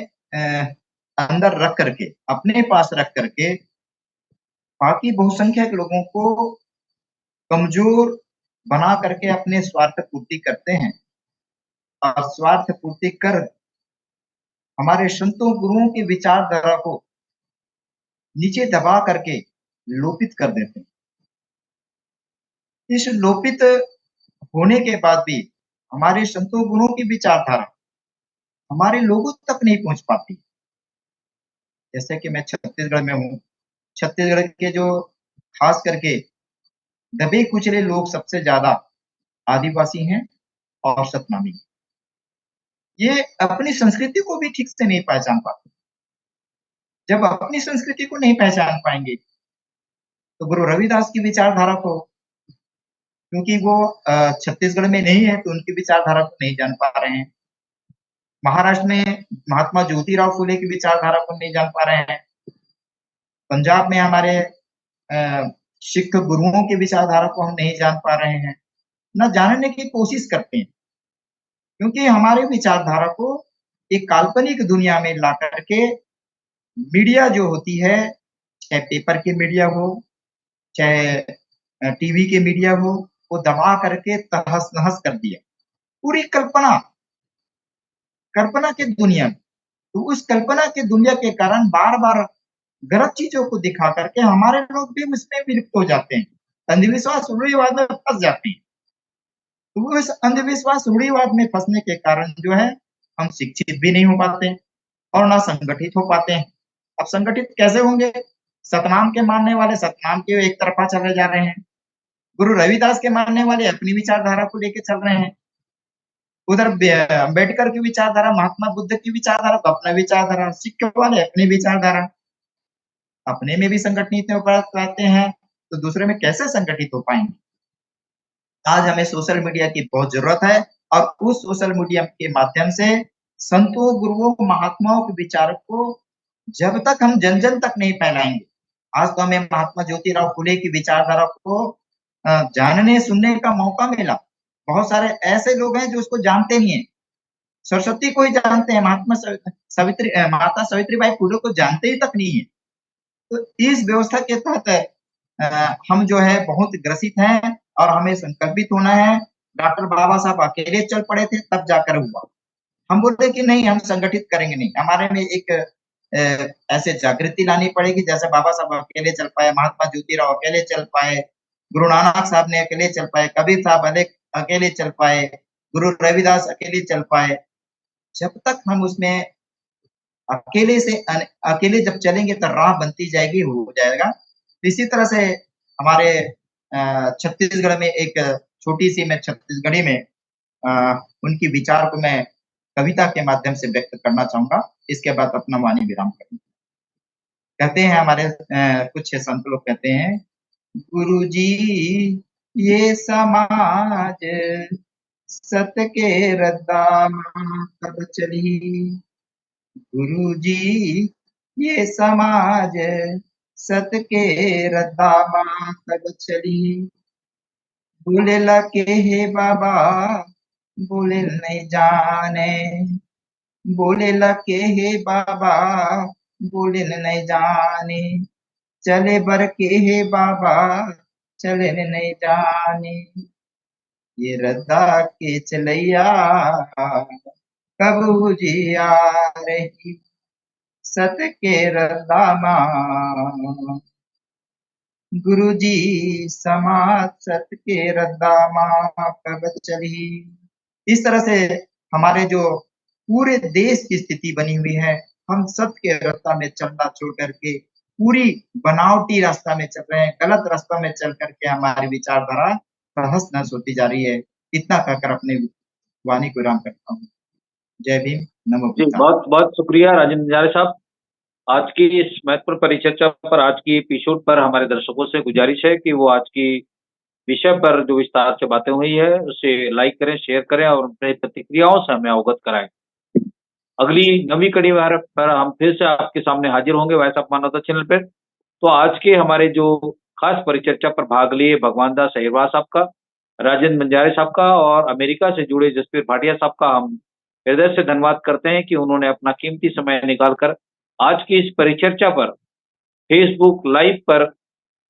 अंदर रख करके, अपने पास रख करके बाकी बहुसंख्यक लोगों को कमज़ोर बना करके अपने स्वार्थ पूर्ति करते हैं और स्वार्थ पूर्ति कर हमारे संतों गुरुओं की विचारधारा को नीचे दबा करके लोपित कर देते हैं। इस लोपित होने के बाद भी हमारे संतों गुरुओं की विचारधारा हमारे लोगों तक नहीं पहुँच पाती। जैसे कि मैं छत्तीसगढ़ में हूँ, छत्तीसगढ़ के जो खास करके दबे कुचले लोग सबसे ज़्यादा आदिवासी हैं और सतनामी। ये अपनी संस्कृति को भी ठीक से नहीं पहचान पाते। जब अपनी संस्कृति को नहीं पहचान पाएँगे, तो गुरु रविदास की विचारधारा को क्योंकि वो छत्तीसगढ़ में नहीं है, तो उनकी विचारधारा को नहीं जान पा रहे हैं। महाराष्ट्र में महात्मा ज्योतिराव फुले की विचारधारा को नहीं जान पा रहे हैं। पंजाब में हमारे सिख गुरुओं की विचारधारा को हम नहीं जान पा रहे हैं, ना जानने की कोशिश करते हैं। क्योंकि हमारी विचारधारा को एक काल्पनिक दुनिया में ला करके मीडिया जो होती है, चाहे पेपर की मीडिया हो, चाहे टीवी के मीडिया हो, वो दबा करके तहस-नहस कर दिया। पूरी कल्पना की दुनिया में। तो उस कल्पना की दुनिया के कारण बार-बार गलत चीज़ों को दिखा करके हमारे लोग भी उसमें विलुप्त हो जाते हैं। अंधविश्वास, रूढ़िवाद में फँस जाते हैं। तो उस अंधविश्वास, रूढ़िवाद में फँसने के कारण जो है, हम शिक्षित भी नहीं हो पाते हैं और ना संगठित हो पाते हैं। अब संगठित कैसे होंगे? सतनाम के मानने वाले सतनाम की एक तरफ़ा चले जा रहे हैं। गुरु रविदास के मानने वाले अपनी विचारधारा को लेके चल रहे हैं। उधर अम्बेडकर की विचारधारा, महात्मा बुद्ध की विचारधारा तो अपना विचारधारा, सिख वाले अपनी विचारधारा। अपने में भी संगठित नहीं हो पाते हैं, तो दूसरे में कैसे संगठित हो पाएँगे? आज हमें सोशल मीडिया की बहुत ज़रूरत है और उस सोशल मीडिया के माध्यम से संतों, गुरुओं, महात्माओं के विचारों को जब तक हम जन-जन तक नहीं फैलाएँगे, आज तो हमें महात्मा ज्योतिराव फुले की विचारधारा को जानने, सुनने का मौका मिला। बहुत सारे ऐसे लोग हैं जो उसको जानते नहीं हैं। सरस्वती को ही जानते हैं, माता सावित्रीबाई फुले को जानते ही तक नहीं है। तो इस व्यवस्था के तहत हम जो है बहुत ग्रसित हैं और हमें संकल्पित होना है। डॉक्टर बाबा साहब अकेले चल पड़े थे, तब जाकर हुआ। हम बोले कि नहीं, हम संगठित करेंगे नहीं। हमारे में एक ऐसे जागृति लानी पड़ेगी, जैसे बाबा साहब अकेले चल पाए, महात्मा ज्योतिराव अकेले चल पाए, गुरु नानक साहब ने अकेले चल पाए, कबीर साहब अकेले चल पाए, गुरु रविदास अकेले चल पाए। जब तक हम उसमें अकेले जब चलेंगे तो राह बनती जाएगी, हो जाएगा। इसी तरह से हमारे छत्तीसगढ़ में एक छोटी-सी मैं छत्तीसगढ़ी में उनकी विचार को मैं कविता के माध्यम से व्यक्त करना चाहूँगा। इसके बाद अपना वाणी विराम करूँगा। कहते हैं हमारे कुछ संत लोग कहते हैं, गुरुजी ये समाज सत के रद्दा कब चली। गुरुजी ये समाज सत के रद्दा कब चली। बोले ला के हे बाबा बोले नहीं जाने, बोले ला के हे बाबा बोले नहीं जाने, चले बर के हे बाबा चले नहीं जाने। ये रद्दा के चलैया कब उजिया रही, सत के रद्दा माँ गुरुजी समाज सत के रद्दा माँ कब चली। इस तरह से हमारे जो पूरे देश की स्थिति बनी हुई है, हम सत्य के रास्ता में चलना छोड़ करके पूरी बनावटी रास्ता में चल रहे हैं, गलत रास्ता में चल करके हमारी विचारधारा तहस-नहस होती जा रही है। इतना कहकर अपनी वाणी को विराम करता हूँ। जय भीम, नमो जी, बुद्धाय। बहुत-बहुत शुक्रिया राजेंद्र निजारे साहब। आज की इस महत्वपूर्ण परिचर्चा पर, आज की एपिसोड पर हमारे दर्शकों से गुजारिश है कि वो आज की विषय पर जो विस्तार से बातें हुई है, उसे लाइक करें, शेयर करें और अपनी प्रतिक्रियाओं से हमें अवगत कराएँ। अगली नवी कड़ी पर हम फिर से आपके सामने हाजिर होंगे वॉइस ऑफ मानवता चैनल पर। तो आज के हमारे जो खास परिचर्चा पर भाग लिए भगवान दास अहिरवार साहब का, राजेंद्र बंजारे साहब का और अमेरिका से जुड़े जसबीर भाटिया साहब का हम हृदय से धन्यवाद करते हैं कि उन्होंने अपना कीमती समय निकालकर आज की इस परिचर्चा पर फेसबुक लाइव पर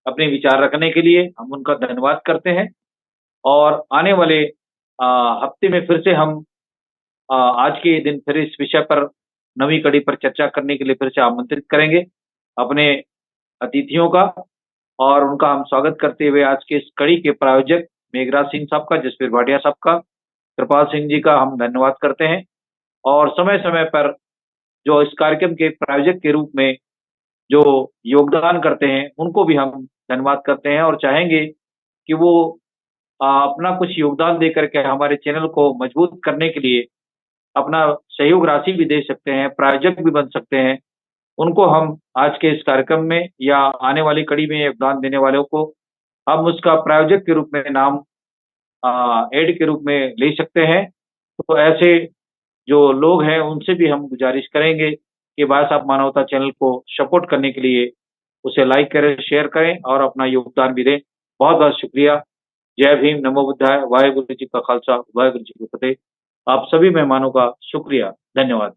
अपने विचार रखने के लिए हम उनका धन्यवाद करते हैं। और आने वाले हफ्ते में फिर से हम आज के दिन फिर इस विषय पर नवी कड़ी पर चर्चा करने के लिए फिर से आमंत्रित करेंगे अपने अतिथियों का, और उनका हम स्वागत करते हुए आज के इस कड़ी के प्रायोजक मेघराज सिंह साहब का, जसबीर भाटिया साहब का, कृपाल सिंह जी का हम धन्यवाद करते हैं। और समय समय पर जो इस कार्यक्रम के प्रायोजक के रूप में जो योगदान करते हैं उनको भी हम धन्यवाद करते हैं और चाहेंगे कि वो अपना कुछ योगदान दे करके हमारे चैनल को मजबूत करने के लिए अपना सहयोग राशि भी दे सकते हैं, प्रायोजक भी बन सकते हैं। उनको हम आज के इस कार्यक्रम में या आने वाली कड़ी में योगदान देने वालों को हम उसका प्रायोजक के रूप में नाम ऐड के रूप में ले सकते हैं। तो ऐसे जो लोग हैं उनसे भी हम गुजारिश करेंगे कि वॉइस ऑफ मानवता चैनल को सपोर्ट करने के लिए उसे लाइक करें, शेयर करें और अपना योगदान भी दें। बहुत बहुत शुक्रिया। जय भीम, नमो बुद्धाय, वाहेगुरु जी का खालसा, वाहेगुरु जी की फतेह। आप सभी मेहमानों का शुक्रिया, धन्यवाद।